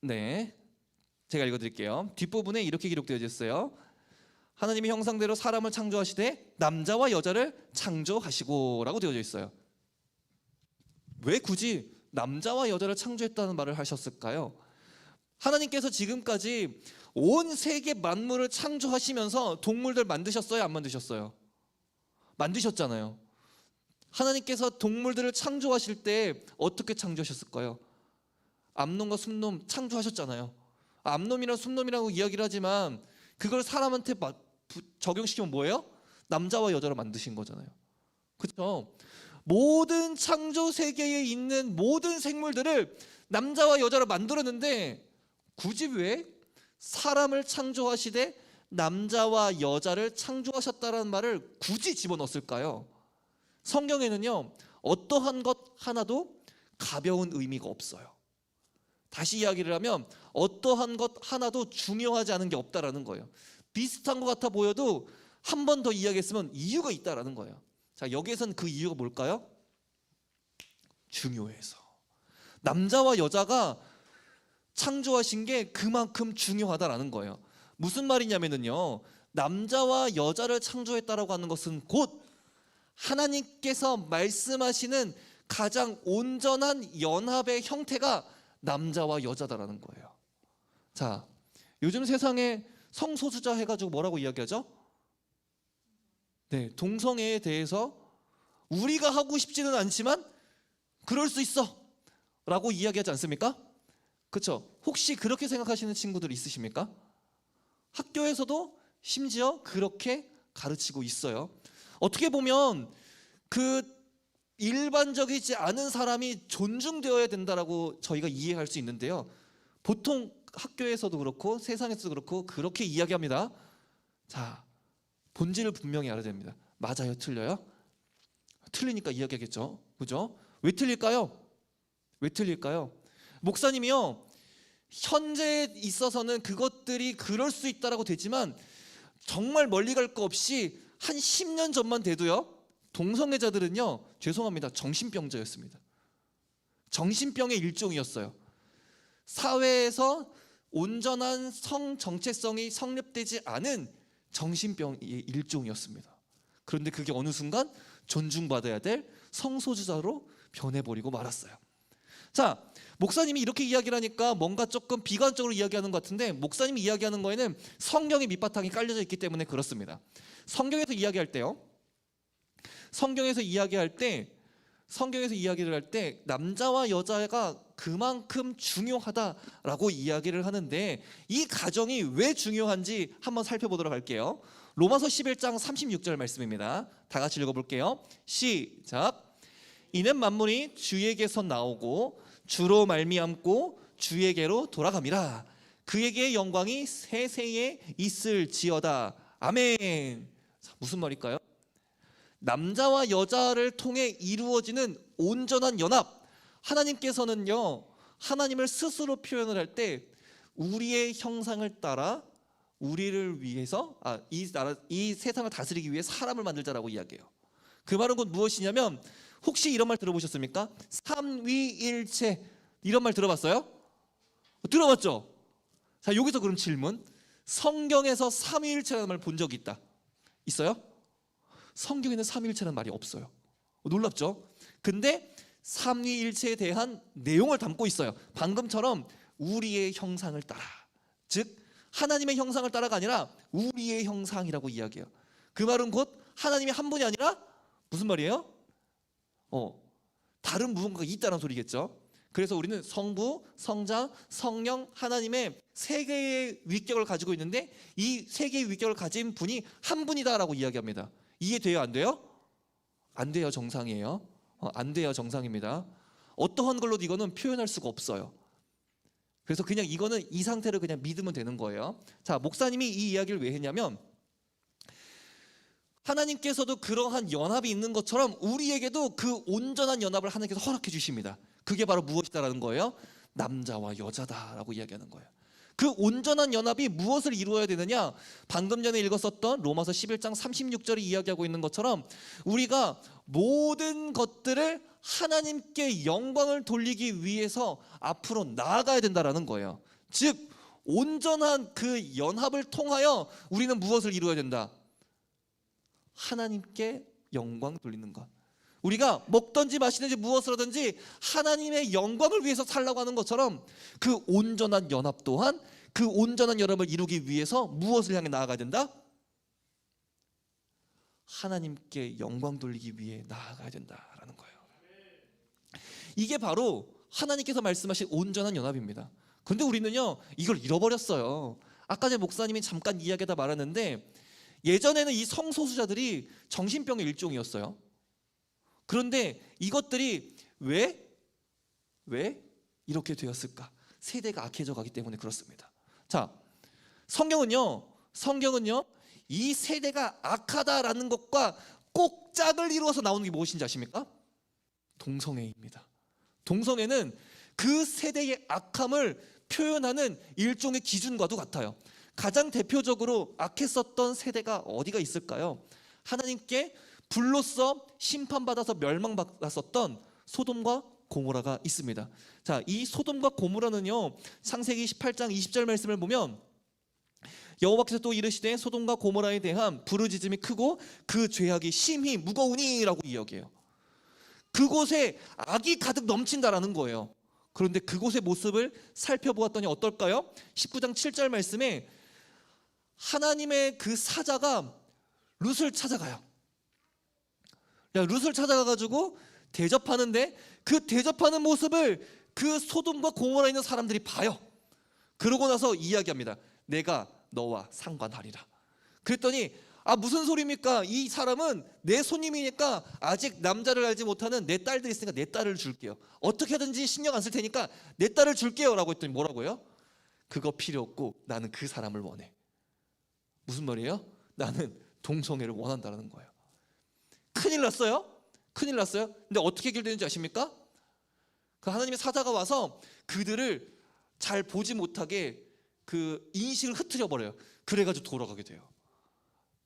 네, 제가 읽어드릴게요. 뒷부분에 이렇게 기록되어 있어요. 하나님의 형상대로 사람을 창조하시되 남자와 여자를 창조하시고 라고 되어져 있어요. 왜 굳이 남자와 여자를 창조했다는 말을 하셨을까요? 하나님께서 지금까지 온 세계 만물을 창조하시면서 동물들 만드셨어요, 안 만드셨어요? 만드셨잖아요. 하나님께서 동물들을 창조하실 때 어떻게 창조하셨을까요? 암놈과 순놈 창조하셨잖아요. 암놈이랑 순놈이라고 이야기를 하지만 그걸 사람한테 적용시키면 뭐예요? 남자와 여자로 만드신 거잖아요. 그렇죠? 모든 창조 세계에 있는 모든 생물들을 남자와 여자로 만들었는데 굳이 왜 사람을 창조하시되 남자와 여자를 창조하셨다라는 말을 굳이 집어넣었을까요? 성경에는요, 어떠한 것 하나도 가벼운 의미가 없어요. 다시 이야기를 하면 어떠한 것 하나도 중요하지 않은 게 없다라는 거예요. 비슷한 것 같아 보여도 한 번 더 이야기했으면 이유가 있다라는 거예요. 자, 여기에선 그 이유가 뭘까요? 중요해서. 남자와 여자가 창조하신 게 그만큼 중요하다라는 거예요. 무슨 말이냐면요, 남자와 여자를 창조했다라고 하는 것은 곧 하나님께서 말씀하시는 가장 온전한 연합의 형태가 남자와 여자다라는 거예요. 자, 요즘 세상에 성소수자 해가지고 뭐라고 이야기하죠? 네, 동성애에 대해서 우리가 하고 싶지는 않지만 그럴 수 있어 라고 이야기하지 않습니까? 그렇죠? 혹시 그렇게 생각하시는 친구들 있으십니까? 학교에서도 심지어 그렇게 가르치고 있어요. 어떻게 보면 그 일반적이지 않은 사람이 존중되어야 된다라고 저희가 이해할 수 있는데요, 보통 학교에서도 그렇고 세상에서도 그렇고 그렇게 이야기합니다. 자, 본질을 분명히 알아야 됩니다. 맞아요? 틀려요? 틀리니까 이야기하겠죠. 그죠? 왜 틀릴까요? 왜 틀릴까요? 목사님이요, 현재에 있어서는 그것들이 그럴 수 있다라고 되지만 정말 멀리 갈 거 없이 한 10년 전만 돼도요, 동성애자들은요, 죄송합니다, 정신병자였습니다. 정신병의 일종이었어요. 사회에서 온전한 성 정체성이 성립되지 않은 정신병의 일종이었습니다. 그런데 그게 어느 순간 존중받아야 될 성소수자로 변해버리고 말았어요. 자, 목사님이 이렇게 이야기를 하니까 뭔가 조금 비관적으로 이야기하는 것 같은데, 목사님이 이야기하는 거에는 성경의 밑바탕이 깔려져 있기 때문에 그렇습니다. 성경에서 이야기를 할 때 남자와 여자가 그만큼 중요하다라고 이야기를 하는데, 이 가정이 왜 중요한지 한번 살펴보도록 할게요. 로마서 11장 36절 말씀입니다. 다 같이 읽어볼게요. 시작. 이는 만물이 주에게서 나오고 주로 말미암고 주에게로 돌아감이라. 그에게의 영광이 세세에 있을지어다. 아멘. 자, 무슨 말일까요? 남자와 여자를 통해 이루어지는 온전한 연합, 하나님께서는요, 하나님을 스스로 표현을 할 때 우리의 형상을 따라 우리를 위해서 이 세상을 다스리기 위해 사람을 만들자라고 이야기해요. 그 말은 곧 무엇이냐면, 혹시 이런 말 들어보셨습니까? 삼위일체, 이런 말 들어봤어요? 들어봤죠? 자, 여기서 그럼 질문, 성경에서 삼위일체라는 말 본 적이 있어요? 성경에는 삼위일체라는 말이 없어요. 놀랍죠? 근데 삼위일체에 대한 내용을 담고 있어요. 방금처럼 우리의 형상을 따라, 즉 하나님의 형상을 따라가 아니라 우리의 형상이라고 이야기해요. 그 말은 곧 하나님이 한 분이 아니라 무슨 말이에요? 다른 무언가가 있다는 소리겠죠. 그래서 우리는 성부, 성자, 성령, 하나님의 세 개의 위격을 가지고 있는데, 이 세 개의 위격을 가진 분이 한 분이다라고 이야기합니다. 이해돼요? 안 돼요? 안 돼요. 정상이에요. 안 돼요. 정상입니다. 어떠한 걸로도 이거는 표현할 수가 없어요. 그래서 그냥 이거는 이 상태를 그냥 믿으면 되는 거예요. 자, 목사님이 이 이야기를 왜 했냐면, 하나님께서도 그러한 연합이 있는 것처럼 우리에게도 그 온전한 연합을 하나님께서 허락해 주십니다. 그게 바로 무엇이다라는 거예요? 남자와 여자다라고 이야기하는 거예요. 그 온전한 연합이 무엇을 이루어야 되느냐? 방금 전에 읽었었던 로마서 11장 36절이 이야기하고 있는 것처럼 우리가 모든 것들을 하나님께 영광을 돌리기 위해서 앞으로 나아가야 된다라는 거예요. 즉 온전한 그 연합을 통하여 우리는 무엇을 이루어야 된다? 하나님께 영광 돌리는 것. 우리가 먹든지 마시든지 무엇을 하든지 하나님의 영광을 위해서 살라고 하는 것처럼, 그 온전한 연합 또한 그 온전한 연합을 이루기 위해서 무엇을 향해 나아가야 된다? 하나님께 영광 돌리기 위해 나아가야 된다라는 거예요. 이게 바로 하나님께서 말씀하신 온전한 연합입니다. 그런데 우리는요 이걸 잃어버렸어요. 아까 전에 목사님이 잠깐 이야기하다 말았는데 예전에는 이 성소수자들이 정신병의 일종이었어요. 그런데 이것들이 왜 이렇게 되었을까? 세대가 악해져 가기 때문에 그렇습니다. 자, 성경은요 이 세대가 악하다라는 것과 꼭 짝을 이루어서 나오는 게 무엇인지 아십니까? 동성애입니다. 동성애는 그 세대의 악함을 표현하는 일종의 기준과도 같아요. 가장 대표적으로 악했었던 세대가 어디가 있을까요? 하나님께 불로써 심판받아서 멸망받았었던 소돔과 고모라가 있습니다. 자, 이 소돔과 고모라는요 창세기 18장 20절 말씀을 보면 여호와께서 또 이르시되 소돔과 고모라에 대한 부르짖음이 크고 그 죄악이 심히 무거우니라고 이야기해요. 그곳에 악이 가득 넘친다라는 거예요. 그런데 그곳의 모습을 살펴보았더니 어떨까요? 19장 7절 말씀에 하나님의 그 사자가 룻을 찾아가요. 룻을 찾아가가지고 대접하는데 그 대접하는 모습을 그 소돔과 고모라에 있는 사람들이 봐요. 그러고 나서 이야기합니다. 내가 너와 상관하리라. 그랬더니 무슨 소리입니까? 이 사람은 내 손님이니까 아직 남자를 알지 못하는 내 딸들이 있으니까 내 딸을 줄게요. 어떻게든지 신경 안 쓸 테니까 내 딸을 줄게요 라고 했더니 뭐라고요? 그거 필요 없고 나는 그 사람을 원해. 무슨 말이에요? 나는 동성애를 원한다는 거예요. 큰일 났어요. 큰일 났어요. 근데 어떻게 해결되는지 아십니까? 그 하나님의 사자가 와서 그들을 잘 보지 못하게 그 인식을 흐트려 버려요. 그래가지고 돌아가게 돼요.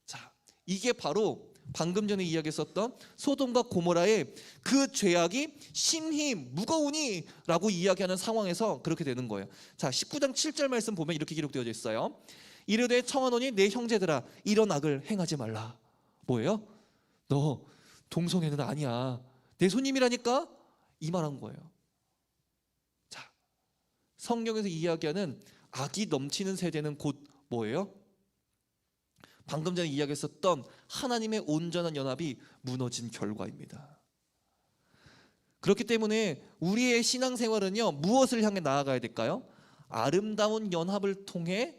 자, 이게 바로 방금 전에 이야기했었던 소돔과 고모라의 그 죄악이 심히 무거우니 라고 이야기하는 상황에서 그렇게 되는 거예요. 자, 19장 7절 말씀 보면 이렇게 기록되어 있어요. 이르되 청하노니 내 형제들아 이런 악을 행하지 말라. 뭐예요? 너 동성애는 아니야. 내 손님이라니까? 이 말한 거예요. 자, 성경에서 이야기하는 악이 넘치는 세대는 곧 뭐예요? 방금 전에 이야기했었던 하나님의 온전한 연합이 무너진 결과입니다. 그렇기 때문에 우리의 신앙생활은요 무엇을 향해 나아가야 될까요? 아름다운 연합을 통해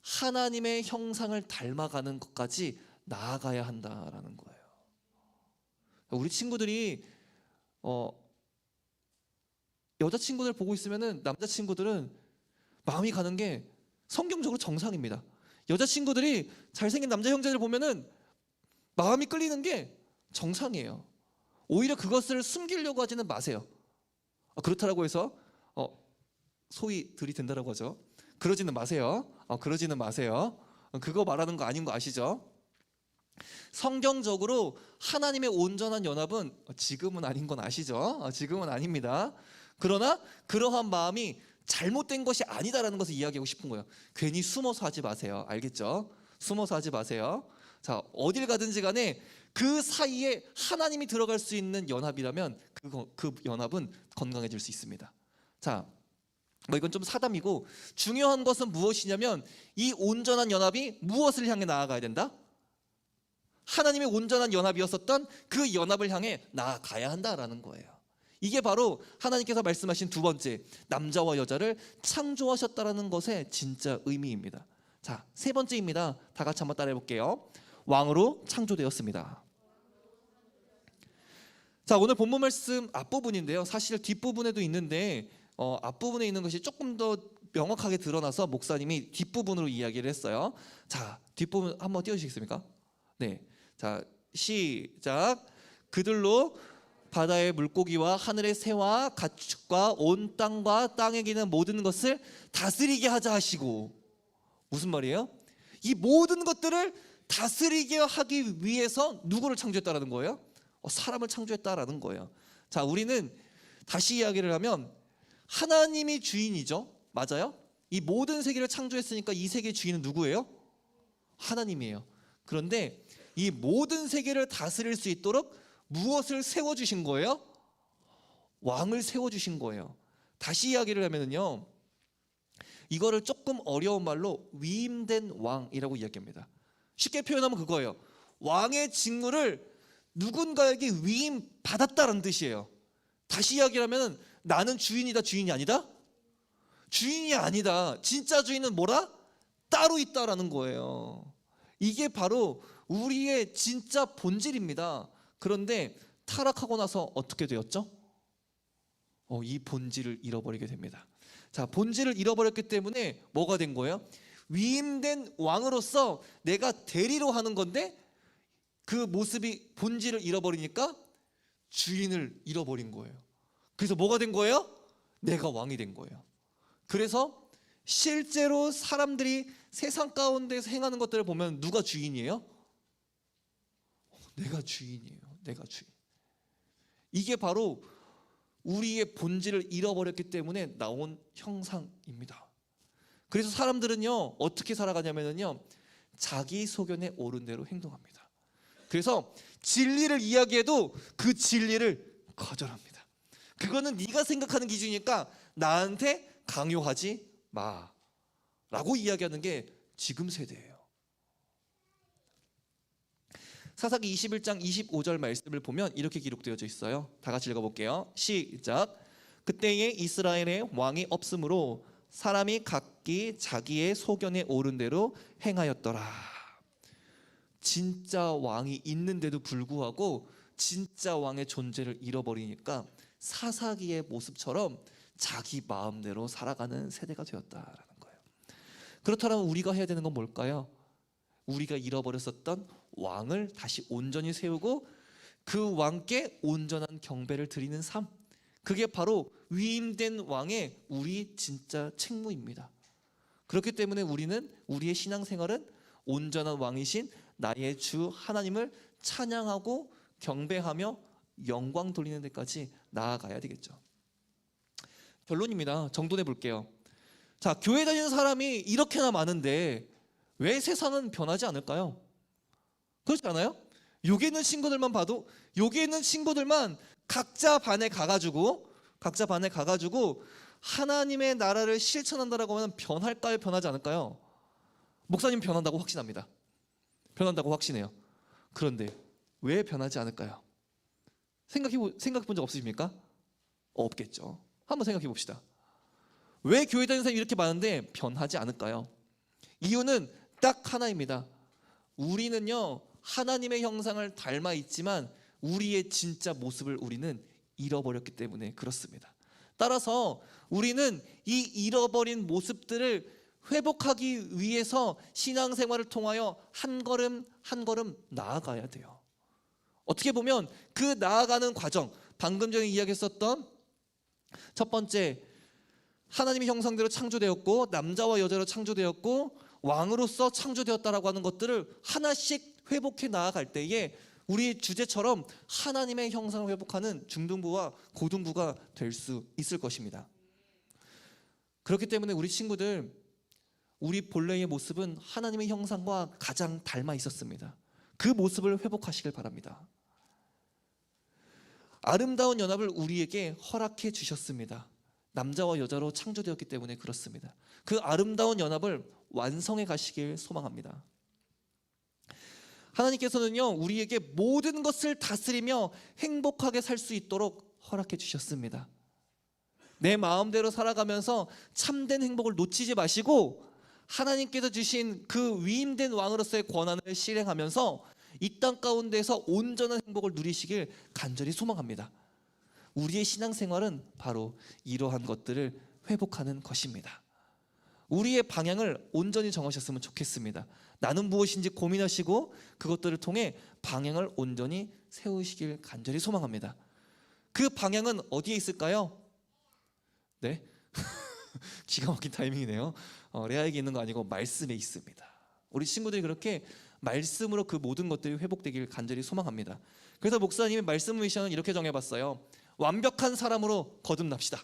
하나님의 형상을 닮아가는 것까지 나아가야 한다라는 거예요. 우리 친구들이 여자친구들 보고 있으면은 남자친구들은 마음이 가는 게 성경적으로 정상입니다. 여자친구들이 잘생긴 남자 형제들 보면은 마음이 끌리는 게 정상이에요. 오히려 그것을 숨기려고 하지는 마세요. 그렇다라고 해서 소위 들이댄다라고 하죠. 그러지는 마세요. 그러지는 마세요. 그거 말하는 거 아닌 거 아시죠? 성경적으로 하나님의 온전한 연합은 지금은 아닌 건 아시죠? 지금은 아닙니다. 그러나 그러한 마음이 잘못된 것이 아니다라는 것을 이야기하고 싶은 거예요. 괜히 숨어서 하지 마세요. 알겠죠? 숨어서 하지 마세요. 자, 어딜 가든지 간에 그 사이에 하나님이 들어갈 수 있는 연합이라면 그 연합은 건강해질 수 있습니다. 자, 이건 좀 사담이고 중요한 것은 무엇이냐면 이 온전한 연합이 무엇을 향해 나아가야 된다? 하나님의 온전한 연합이었었던 그 연합을 향해 나아가야 한다라는 거예요. 이게 바로 하나님께서 말씀하신 두 번째, 남자와 여자를 창조하셨다라는 것의 진짜 의미입니다. 자, 세 번째입니다. 다 같이 한번 따라해 볼게요. 왕으로 창조되었습니다. 자, 오늘 본문 말씀 앞부분인데요. 사실 뒷부분에도 있는데 앞부분에 있는 것이 조금 더 명확하게 드러나서 목사님이 뒷부분으로 이야기를 했어요. 자, 뒷부분 한번 띄워주시겠습니까? 네, 자, 시작. 그들로 바다의 물고기와 하늘의 새와 가축과 온 땅과 땅에 기는 모든 것을 다스리게 하자 하시고, 무슨 말이에요? 이 모든 것들을 다스리게 하기 위해서 누구를 창조했다라는 거예요? 사람을 창조했다라는 거예요. 자, 우리는 다시 이야기를 하면 하나님이 주인이죠. 맞아요? 이 모든 세계를 창조했으니까 이 세계의 주인은 누구예요? 하나님이에요. 그런데 이 모든 세계를 다스릴 수 있도록 무엇을 세워주신 거예요? 왕을 세워주신 거예요. 다시 이야기를 하면요, 이거를 조금 어려운 말로 위임된 왕이라고 이야기합니다. 쉽게 표현하면 그거예요. 왕의 직무를 누군가에게 위임 받았다는 뜻이에요. 다시 이야기를 하면 나는 주인이다, 주인이 아니다? 주인이 아니다. 진짜 주인은 뭐라? 따로 있다라는 거예요. 이게 바로 우리의 진짜 본질입니다. 그런데 타락하고 나서 어떻게 되었죠? 이 본질을 잃어버리게 됩니다. 자, 본질을 잃어버렸기 때문에 뭐가 된 거예요? 위임된 왕으로서 내가 대리로 하는 건데 그 모습이 본질을 잃어버리니까 주인을 잃어버린 거예요. 그래서 뭐가 된 거예요? 내가 왕이 된 거예요. 그래서 실제로 사람들이 세상 가운데서 행하는 것들을 보면 누가 주인이에요? 내가 주인이에요. 내가 주인. 이게 바로 우리의 본질을 잃어버렸기 때문에 나온 형상입니다. 그래서 사람들은요 어떻게 살아가냐면요 자기 소견에 옳은 대로 행동합니다. 그래서 진리를 이야기해도 그 진리를 거절합니다. 그거는 네가 생각하는 기준이니까 나한테 강요하지 마 라고 이야기하는 게 지금 세대예요. 사사기 21장 25절 말씀을 보면 이렇게 기록되어져 있어요. 다 같이 읽어볼게요. 시작. 그때에 이스라엘에 왕이 없으므로 사람이 각기 자기의 소견에 옳은 대로 행하였더라. 진짜 왕이 있는데도 불구하고 진짜 왕의 존재를 잃어버리니까 사사기의 모습처럼 자기 마음대로 살아가는 세대가 되었다라는 거예요. 그렇다면 우리가 해야 되는 건 뭘까요? 우리가 잃어버렸었던 왕을 다시 온전히 세우고 그 왕께 온전한 경배를 드리는 삶, 그게 바로 위임된 왕의 우리 진짜 책무입니다. 그렇기 때문에 우리는 우리의 신앙생활은 온전한 왕이신 나의 주 하나님을 찬양하고 경배하며 영광 돌리는 데까지 나아가야 되겠죠. 결론입니다. 정돈해 볼게요. 자, 교회 다니는 사람이 이렇게나 많은데 왜 세상은 변하지 않을까요? 그렇지 않아요? 여기 있는 친구들만 봐도 여기 있는 친구들만 각자 반에 가가지고 하나님의 나라를 실천한다라고 하면 변할까요? 변하지 않을까요? 목사님 변한다고 확신합니다. 변한다고 확신해요. 그런데 왜 변하지 않을까요? 생각해 본 적 없으십니까? 없겠죠. 한번 생각해 봅시다. 왜 교회 다니는 사람이 이렇게 많은데 변하지 않을까요? 이유는 딱 하나입니다. 우리는요 하나님의 형상을 닮아 있지만 우리의 진짜 모습을 우리는 잃어버렸기 때문에 그렇습니다. 따라서 우리는 이 잃어버린 모습들을 회복하기 위해서 신앙생활을 통하여 한 걸음 한 걸음 나아가야 돼요. 어떻게 보면 그 나아가는 과정, 방금 전에 이야기했었던 첫 번째, 하나님의 형상대로 창조되었고 남자와 여자로 창조되었고 왕으로서 창조되었다라고 하는 것들을 하나씩 회복해 나아갈 때에 우리 주제처럼 하나님의 형상을 회복하는 중등부와 고등부가 될 수 있을 것입니다. 그렇기 때문에 우리 친구들, 우리 본래의 모습은 하나님의 형상과 가장 닮아 있었습니다. 그 모습을 회복하시길 바랍니다. 아름다운 연합을 우리에게 허락해 주셨습니다. 남자와 여자로 창조되었기 때문에 그렇습니다. 그 아름다운 연합을 완성해 가시길 소망합니다. 하나님께서는요 우리에게 모든 것을 다스리며 행복하게 살 수 있도록 허락해 주셨습니다. 내 마음대로 살아가면서 참된 행복을 놓치지 마시고 하나님께서 주신 그 위임된 왕으로서의 권한을 실행하면서 이 땅 가운데서 온전한 행복을 누리시길 간절히 소망합니다. 우리의 신앙생활은 바로 이러한 것들을 회복하는 것입니다. 우리의 방향을 온전히 정하셨으면 좋겠습니다. 나는 무엇인지 고민하시고 그것들을 통해 방향을 온전히 세우시길 간절히 소망합니다. 그 방향은 어디에 있을까요? 네? 기가 막힌 타이밍이네요. 레아에게 있는 거 아니고 말씀에 있습니다. 우리 친구들이 그렇게 말씀으로 그 모든 것들이 회복되길 간절히 소망합니다. 그래서 목사님이 말씀 미션은 이렇게 정해봤어요. 완벽한 사람으로 거듭납시다.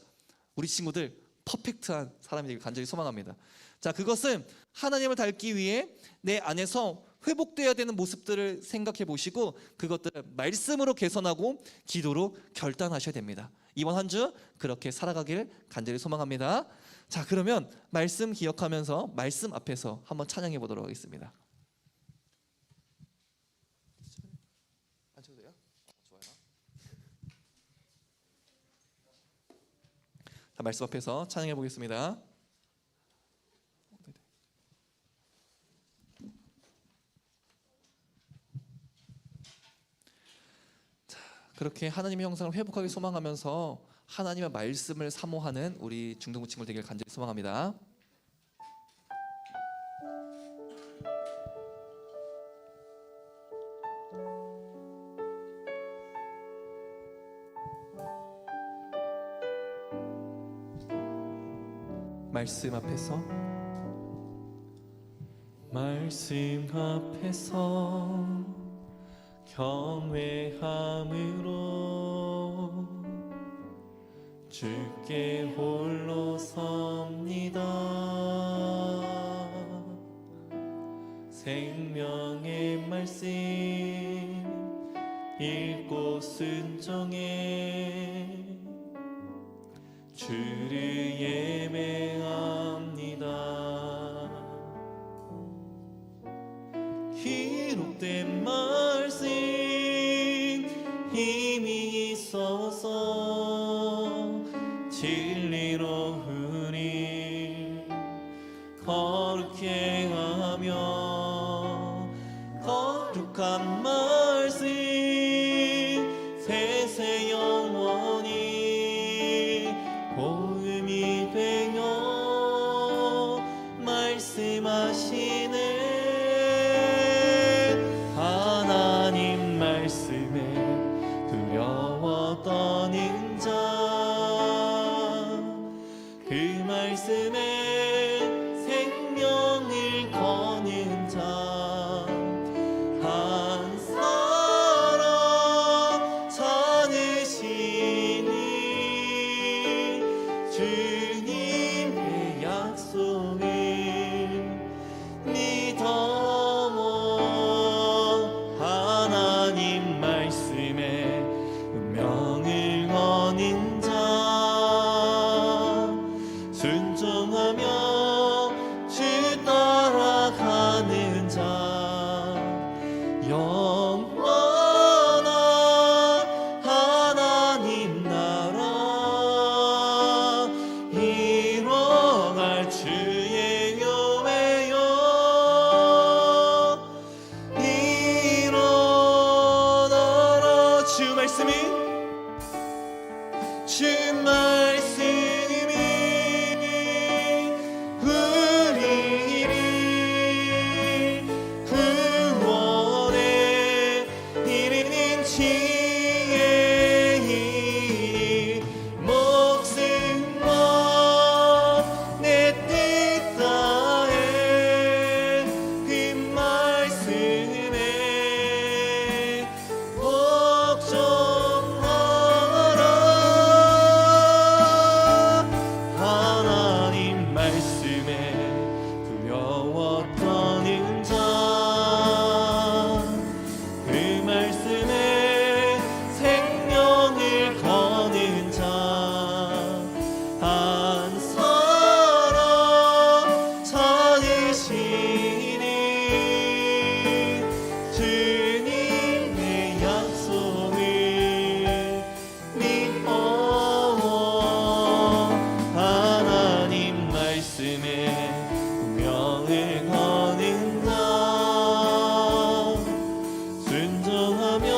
우리 친구들 퍼펙트한 사람이 되길 간절히 소망합니다. 자, 그것은 하나님을 닮기 위해 내 안에서 회복되어야 되는 모습들을 생각해 보시고 그것들을 말씀으로 개선하고 기도로 결단하셔야 됩니다. 이번 한 주 그렇게 살아가길 간절히 소망합니다. 자, 그러면 말씀 기억하면서 말씀 앞에서 한번 찬양해 보도록 하겠습니다. 자, 말씀 앞에서 찬양해 보겠습니다. 그렇게 하나님의 형상을 회복하기 소망하면서 하나님의 말씀을 사모하는 우리 중등부 친구들 되길 간절히 소망합니다. 말씀 앞에서 경외함으로 주께 홀로 섭니다. 생명의 말씀 읽고 순종해 주를 예배합니다. 기록된 말씀 힘이 있어서 진리로 우리 거룩해 하며 거룩한 말씀 세세 영원히 복음이 되어 말씀하시네. 하나님 말씀에 두려워 떠는 자, 그 말씀에 생명을 거는 자, 한 사람 찾으시니 주님의 약속을 믿어. 하나님 말씀에 운명을 거는 자, 순종하며 주 따라가는 자, 영원한 하나님 나라 이뤄갈 주의 교회여 일어나라. 주 말씀이 우리를 구원에 이르는 지혜의 목숨과 내 뜻 다해 그 말씀에 복종하라. 하나님 말씀에 두려워 떠는 자, 그 말씀에 생명을 거는 자, 한 사람 찾으시니 주님의 약속을 믿어. 하나님 말씀에 운명을 거는 자, 순종하며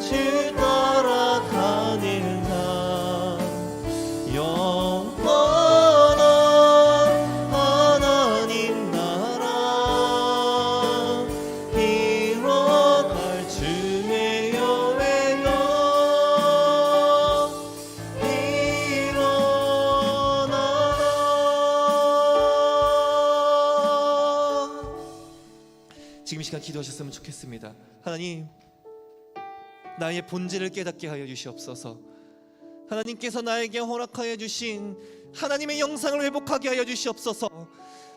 주 따라가는 자, 영원한 하나님 나라 이뤄갈 주의 교회여 일어나라. 지금 이 시간 기도하셨으면 좋겠습니다. 하나님, 나의 본질을 깨닫게 하여 주시옵소서. 하나님께서 나에게 허락하여 주신 하나님의 영상을 회복하게 하여 주시옵소서.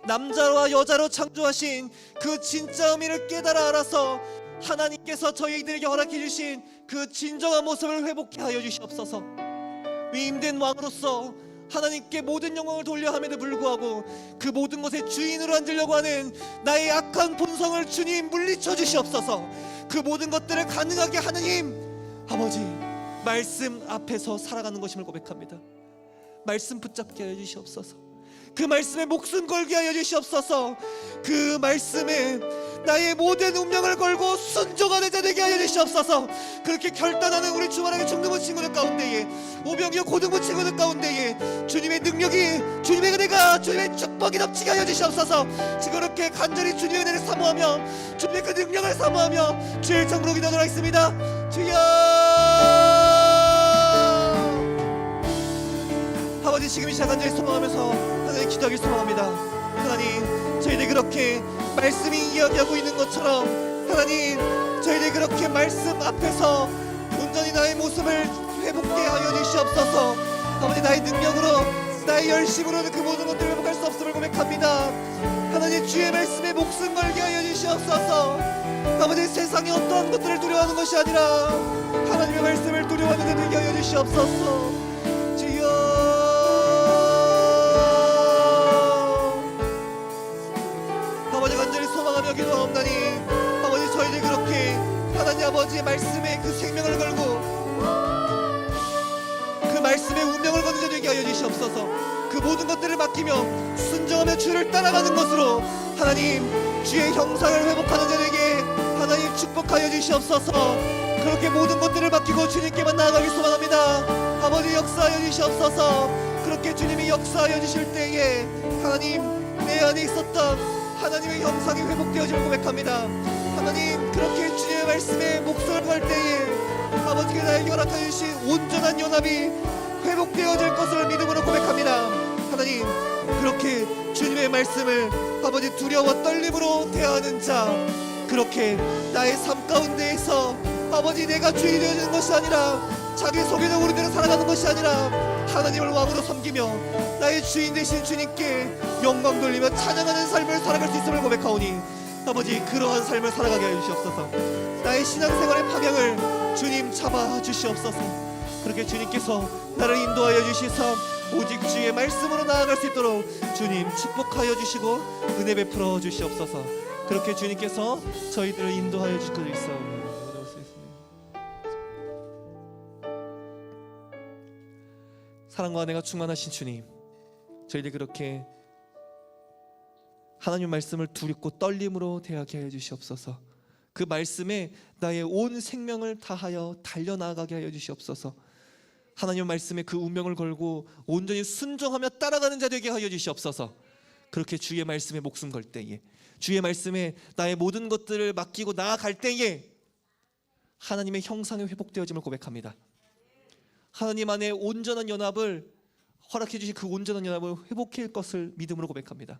남자와 여자로 창조하신 그 진짜 의미를 깨달아 알아서 하나님께서 저희들에게 허락해 주신 그 진정한 모습을 회복케 하여 주시옵소서. 위임된 왕으로서 하나님께 모든 영광을 돌려 함에도 불구하고 그 모든 것의 주인으로 앉으려고 하는 나의 악한 본성을 주님 물리쳐 주시옵소서. 그 모든 것들을 가능하게 하는 힘, 아버지, 말씀 앞에서 살아가는 것임을 고백합니다. 말씀 붙잡게 하여 주시옵소서. 그 말씀에 목숨 걸게 하여 주시옵소서. 그 말씀에 나의 모든 운명을 걸고 순종하는 자 되게 하여 주시옵소서. 그렇게 결단하는 우리 주말하게 중등부 친구들 가운데에, 오병이어 고등부 친구들 가운데에 주님의 능력이, 주님의 은혜가, 주님의 축복이 넘치게 하여 주시옵소서. 지금 그렇게 간절히 주님의 은혜를 사모하며 주님의 그 능력을 사모하며 주의 이름으로 기도하도록 하겠습니다. 주여, 아버지 지금 이 시간 간절히 소망하면서 하나님 기도하기 소망합니다. 하나님, 저희들 그렇게 말씀이 이야기하고 있는 것처럼 하나님, 저희들 그렇게 말씀 앞에서 온전히 나의 모습을 회복게 하여 주시옵소서. 아버지, 나의 능력으로, 나의 열심으로는 그 모든 것들을 회복할 수 없음을 고백합니다. 하나님, 주의 말씀에 목숨 걸게 하여 주시옵소서. 아버지, 세상의 어떠한 것들을 두려워하는 것이 아니라 하나님의 말씀을 두려워하는 자 되게 하여 주시옵소서. 주여, 아버지 간절히 소망하며 기도하옵나니 아버지, 저희들 그렇게 하나님 아버지의 말씀에 그 생명을 걸고 그 말씀에 운명을 거는 자 되게 하여 주시옵소서. 그 모든 것들을 맡기며 순종하며 주를 따라가는 것으로 하나님 주의 형상을 회복하는 자 되게 하나님 축복하여 주시옵소서. 그렇게 모든 것들을 맡기고 주님께만 나아가기 소망합니다. 아버지, 역사하여 주시옵소서. 그렇게 주님이 역사하여 주실 때에 하나님, 내 안에 있었던 하나님의 형상이 회복되어질 고백합니다. 하나님, 그렇게 주님의 말씀에 목소리를 걸 때에 아버지께 나에게 허락하여 주신 온전한 연합이 회복되어질 것을 믿음으로 고백합니다. 하나님, 그렇게 주님의 말씀을 아버지 두려워 떨림으로 대하는 자, 그렇게 나의 삶 가운데에서 아버지 내가 주인이 되어지는 것이 아니라 자기 속에는 우리대로 살아가는 것이 아니라 하나님을 왕으로 섬기며 나의 주인 되신 주님께 영광 돌리며 찬양하는 삶을 살아갈 수 있음을 고백하오니 아버지, 그러한 삶을 살아가게 하여 주시옵소서. 나의 신앙생활의 방향을 주님 잡아 주시옵소서. 그렇게 주님께서 나를 인도하여 주시사 오직 주의 말씀으로 나아갈 수 있도록 주님 축복하여 주시고 은혜 베풀어 주시옵소서. 그렇게 주님께서 저희들을 인도하여 주실 것 있사오니 사랑과 은혜가 충만하신 주님, 저희들 그렇게 하나님 말씀을 두렵고 떨림으로 대하게 하여 주시옵소서. 그 말씀에 나의 온 생명을 다하여 달려나가게 하여 주시옵소서. 하나님 말씀에 그 운명을 걸고 온전히 순종하며 따라가는 자 되게 하여 주시옵소서. 그렇게 주의 말씀에 목숨 걸 때에, 주의 말씀에 나의 모든 것들을 맡기고 나아갈 때에 하나님의 형상이 회복되어짐을 고백합니다. 하나님 안에 온전한 연합을 허락해 주신 그 온전한 연합을 회복할 것을 믿음으로 고백합니다.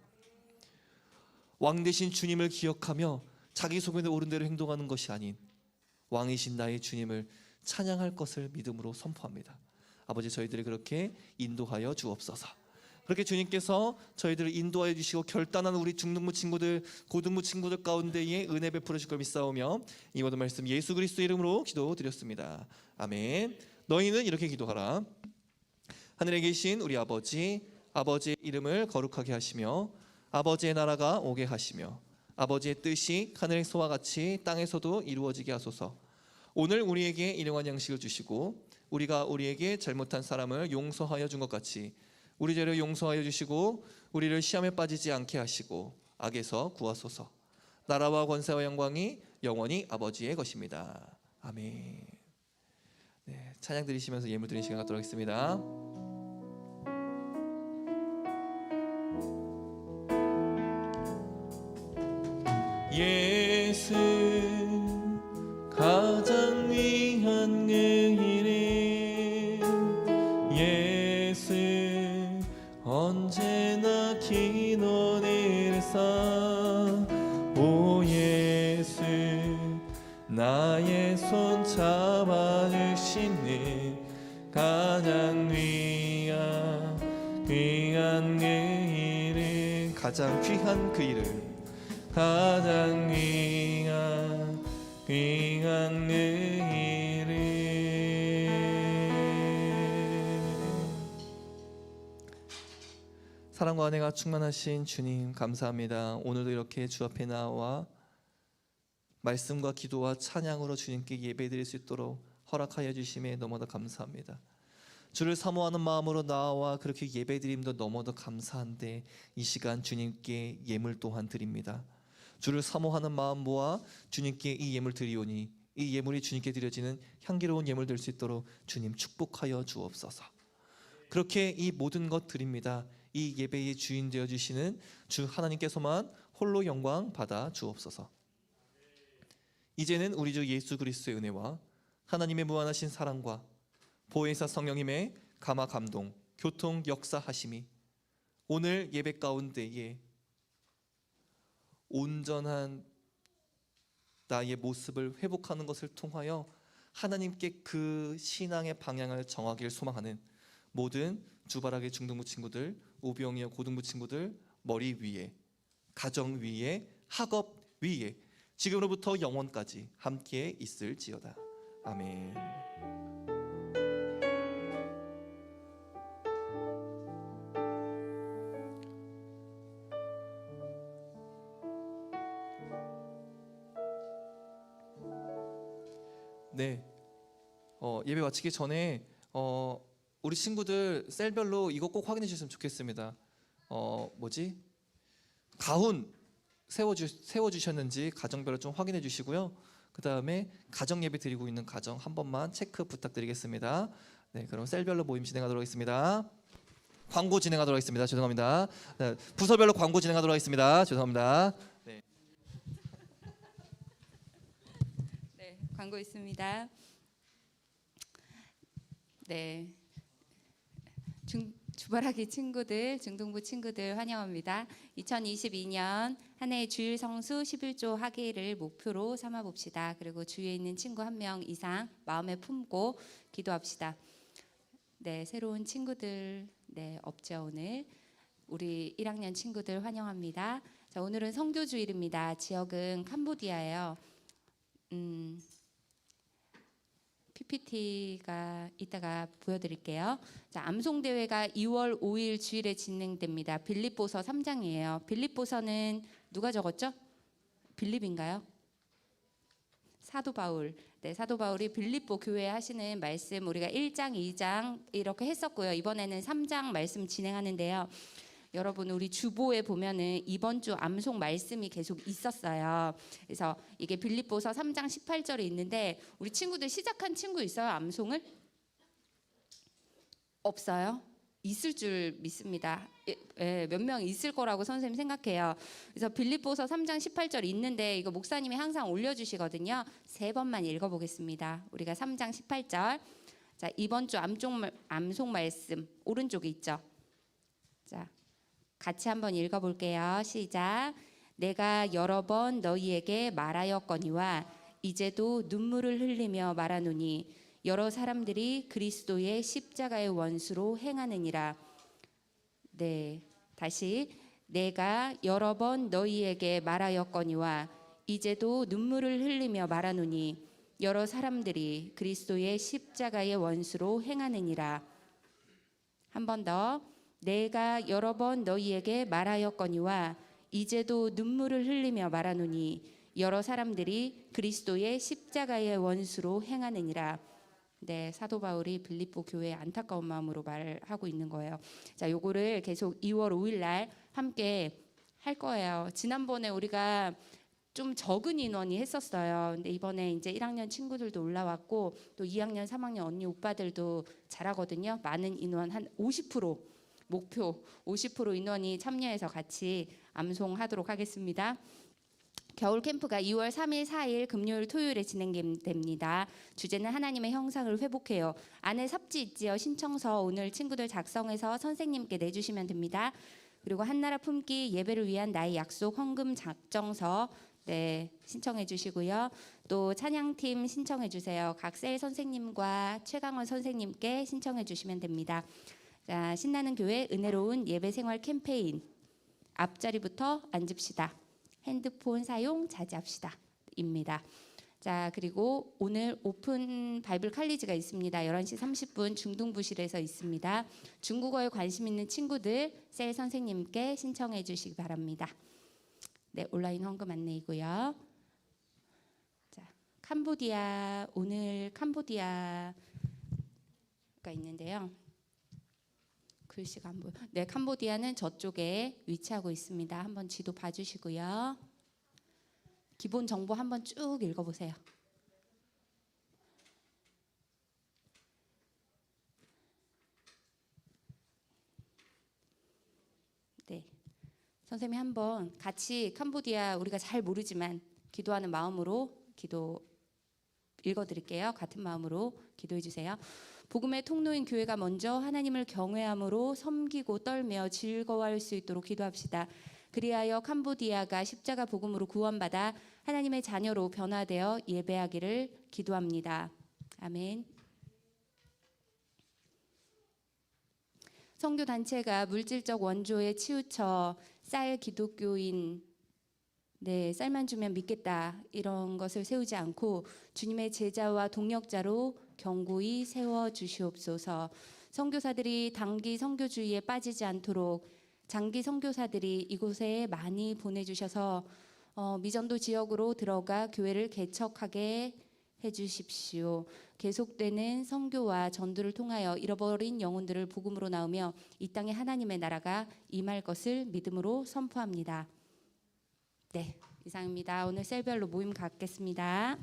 왕 되신 주님을 기억하며 자기 속에는 옳은 대로 행동하는 것이 아닌 왕이신 나의 주님을 찬양할 것을 믿음으로 선포합니다. 아버지, 저희들을 그렇게 인도하여 주옵소서. 그렇게 주님께서 저희들을 인도하여 주시고 결단하는 우리 중등부 친구들, 고등부 친구들 가운데에 은혜 베풀어 주실 걸 믿사오며 이 모든 말씀 예수 그리스도 이름으로 기도드렸습니다. 아멘. 너희는 이렇게 기도하라. 하늘에 계신 우리 아버지, 아버지의 이름을 거룩하게 하시며 아버지의 나라가 오게 하시며 아버지의 뜻이 하늘에서와 같이 땅에서도 이루어지게 하소서. 오늘 우리에게 일용할 양식을 주시고 우리가 우리에게 잘못한 사람을 용서하여 준 것 같이 우리 죄를 용서하여 주시고 우리를 시험에 빠지지 않게 하시고 악에서 구하소서. 나라와 권세와 영광이 영원히 아버지의 것입니다. 아멘. 네, 찬양 드리시면서 예물 드리는 시간 갖도록 하겠습니다. 예수 가장 위한 그 이름, 예수 언제나 기도드리사. 오 예수, 나의 손 잡아주시는 가장 귀한 그 이름, 가장 귀한 그 이름, 가장 귀한 그 이름. 사랑과 은혜가 충만하신 주님, 감사합니다. 오늘도 이렇게 주 앞에 나와 말씀과 기도와 찬양으로 주님께 예배드릴 수 있도록 허락하여 주심에 너무나 감사합니다. 주를 사모하는 마음으로 나와 그렇게 예배드림도 너무도 감사한데 이 시간 주님께 예물 또한 드립니다. 주를 사모하는 마음 모아 주님께 이 예물 드리오니 이 예물이 주님께 드려지는 향기로운 예물 될 수 있도록 주님 축복하여 주옵소서. 그렇게 이 모든 것 드립니다. 이 예배의 주인 되어 주시는 주 하나님께서만 홀로 영광 받아 주옵소서. 이제는 우리 주 예수 그리스도의 은혜와 하나님의 무한하신 사랑과 보혜사 성령님의 감화 감동 교통 역사하심이 오늘 예배 가운데에 온전한 나의 모습을 회복하는 것을 통하여 하나님께 그 신앙의 방향을 정하기를 소망하는 모든 주바라기 중등부 친구들, 오병이어 고등부 친구들 머리 위에, 가정 위에, 학업 위에 지금으로부터 영원까지 함께 있을지어다. 아멘. 네, 예배 마치기 전에 우리 친구들 셀별로 이거 꼭 확인해 주셨으면 좋겠습니다. 가훈 세워주셨는지 가정별로 좀 확인해 주시고요. 그 다음에 가정 예배 드리고 있는 가정 한 번만 체크 부탁드리겠습니다. 네, 그럼 셀별로 모임 진행하도록 하겠습니다. 광고 진행하도록 하겠습니다. 죄송합니다. 네, 부서별로 광고 진행하도록 하겠습니다. 죄송합니다. 네, 광고 있습니다. 네, 주바라기 친구들, 중등부 친구들 환영합니다. 2022년 한 해의 주일 성수 11조 하기를 목표로 삼아 봅시다. 그리고 주위에 있는 친구 한 명 이상 마음에 품고 기도합시다. 네, 새로운 친구들 없죠. 오늘 우리 1학년 친구들 환영합니다. 자, 오늘은 성교 주일입니다. 지역은 캄보디아예요. PPT가 이따가 보여드릴게요. 자, 암송 대회가 2월 5일 주일에 진행됩니다. 빌립보서 3장이에요. 빌립보서는 누가 적었죠? 빌립인가요? 사도 바울. 네, 사도 바울이 빌립보 교회에 하시는 말씀 우리가 1장, 2장 이렇게 했었고요. 이번에는 3장 말씀 진행하는데요. 여러분 우리 주보에 보면은 이번 주 암송 말씀이 계속 있었어요. 그래서 이게 빌립보서 3장 18절에 있는데 우리 친구들 시작한 친구 있어요? 암송을? 없어요? 있을 줄 믿습니다. 몇 명 있을 거라고 선생님 생각해요. 그래서 빌립보서 3장 18절 있는데 이거 목사님이 항상 올려주시거든요. 3번만 읽어보겠습니다. 우리가 3장 18절. 자, 이번 주 암송 말씀 오른쪽에 있죠. 자, 같이 한번 읽어볼게요. 시작. 내가 여러 번 너희에게 말하였거니와 이제도 눈물을 흘리며 말하노니 여러 사람들이 그리스도의 십자가의 원수로 행하느니라. 네, 다시 내가 여러 번 너희에게 말하였거니와 이제도 눈물을 흘리며 말하노니 여러 사람들이 그리스도의 십자가의 원수로 행하느니라. 한 번 더. 내가 여러 번 너희에게 말하였거니와 이제도 눈물을 흘리며 말하노니 여러 사람들이 그리스도의 십자가의 원수로 행하느니라. 네, 사도 바울이 빌립보 교회에 안타까운 마음으로 말하고 있는 거예요. 자, 요거를 계속 2월 5일 날 함께 할 거예요. 지난번에 우리가 좀 적은 인원이 했었어요. 근데 이번에 이제 1학년 친구들도 올라왔고 또 2학년, 3학년 언니 오빠들도 잘하거든요. 많은 인원 한 50% 목표 50% 인원이 참여해서 같이 암송하도록 하겠습니다. 겨울 캠프가 2월 3일, 4일 금요일, 토요일에 진행됩니다. 주제는 하나님의 형상을 회복해요. 안에 삽지 있지요. 신청서 오늘 친구들 작성해서 선생님께 내주시면 됩니다. 그리고 한나라 품기 예배를 위한 나의 약속 헌금 작정서 신청해 주시고요. 또 찬양팀 신청해 주세요. 각셀 선생님과 최강원 선생님께 신청해 주시면 됩니다. 자, 신나는 교회 은혜로운 예배 생활 캠페인 앞자리부터 앉읍시다. 핸드폰 사용 자제합시다. 입니다. 자, 그리고 오늘 오픈 바이블 칼리지가 있습니다. 11시 30분 중등부실에서 있습니다. 중국어에 관심 있는 친구들 셀 선생님께 신청해 주시기 바랍니다. 네, 온라인 헌금 안내이고요. 자, 캄보디아 오늘 캄보디아가 있는데요. 글씨가 안 보여. 네, 캄보디아는 저쪽에 위치하고 있습니다. 한번 지도 봐주시고요. 기본 정보 한번 쭉 읽어보세요. 네, 선생님이 한번 같이 캄보디아 우리가 잘 모르지만 기도하는 마음으로 기도 읽어드릴게요. 같은 마음으로 기도해 주세요. 복음의 통로인 교회가 먼저 하나님을 경외함으로 섬기고 떨며 즐거워할 수 있도록 기도합시다. 그리하여 캄보디아가 십자가 복음으로 구원받아 하나님의 자녀로 변화되어 예배하기를 기도합니다. 아멘. 선교 단체가 물질적 원조에 치우쳐 쌀 기독교인 쌀만 주면 믿겠다 이런 것을 세우지 않고 주님의 제자와 동역자로 견고히 세워 주시옵소서. 선교사들이 단기 선교주의에 빠지지 않도록 장기 선교사들이 이곳에 많이 보내주셔서 미전도 지역으로 들어가 교회를 개척하게 해주십시오. 계속되는 선교와 전도를 통하여 잃어버린 영혼들을 복음으로 낳으며 이 땅에 하나님의 나라가 임할 것을 믿음으로 선포합니다. 네, 이상입니다. 오늘 셀별로 모임 갖겠습니다.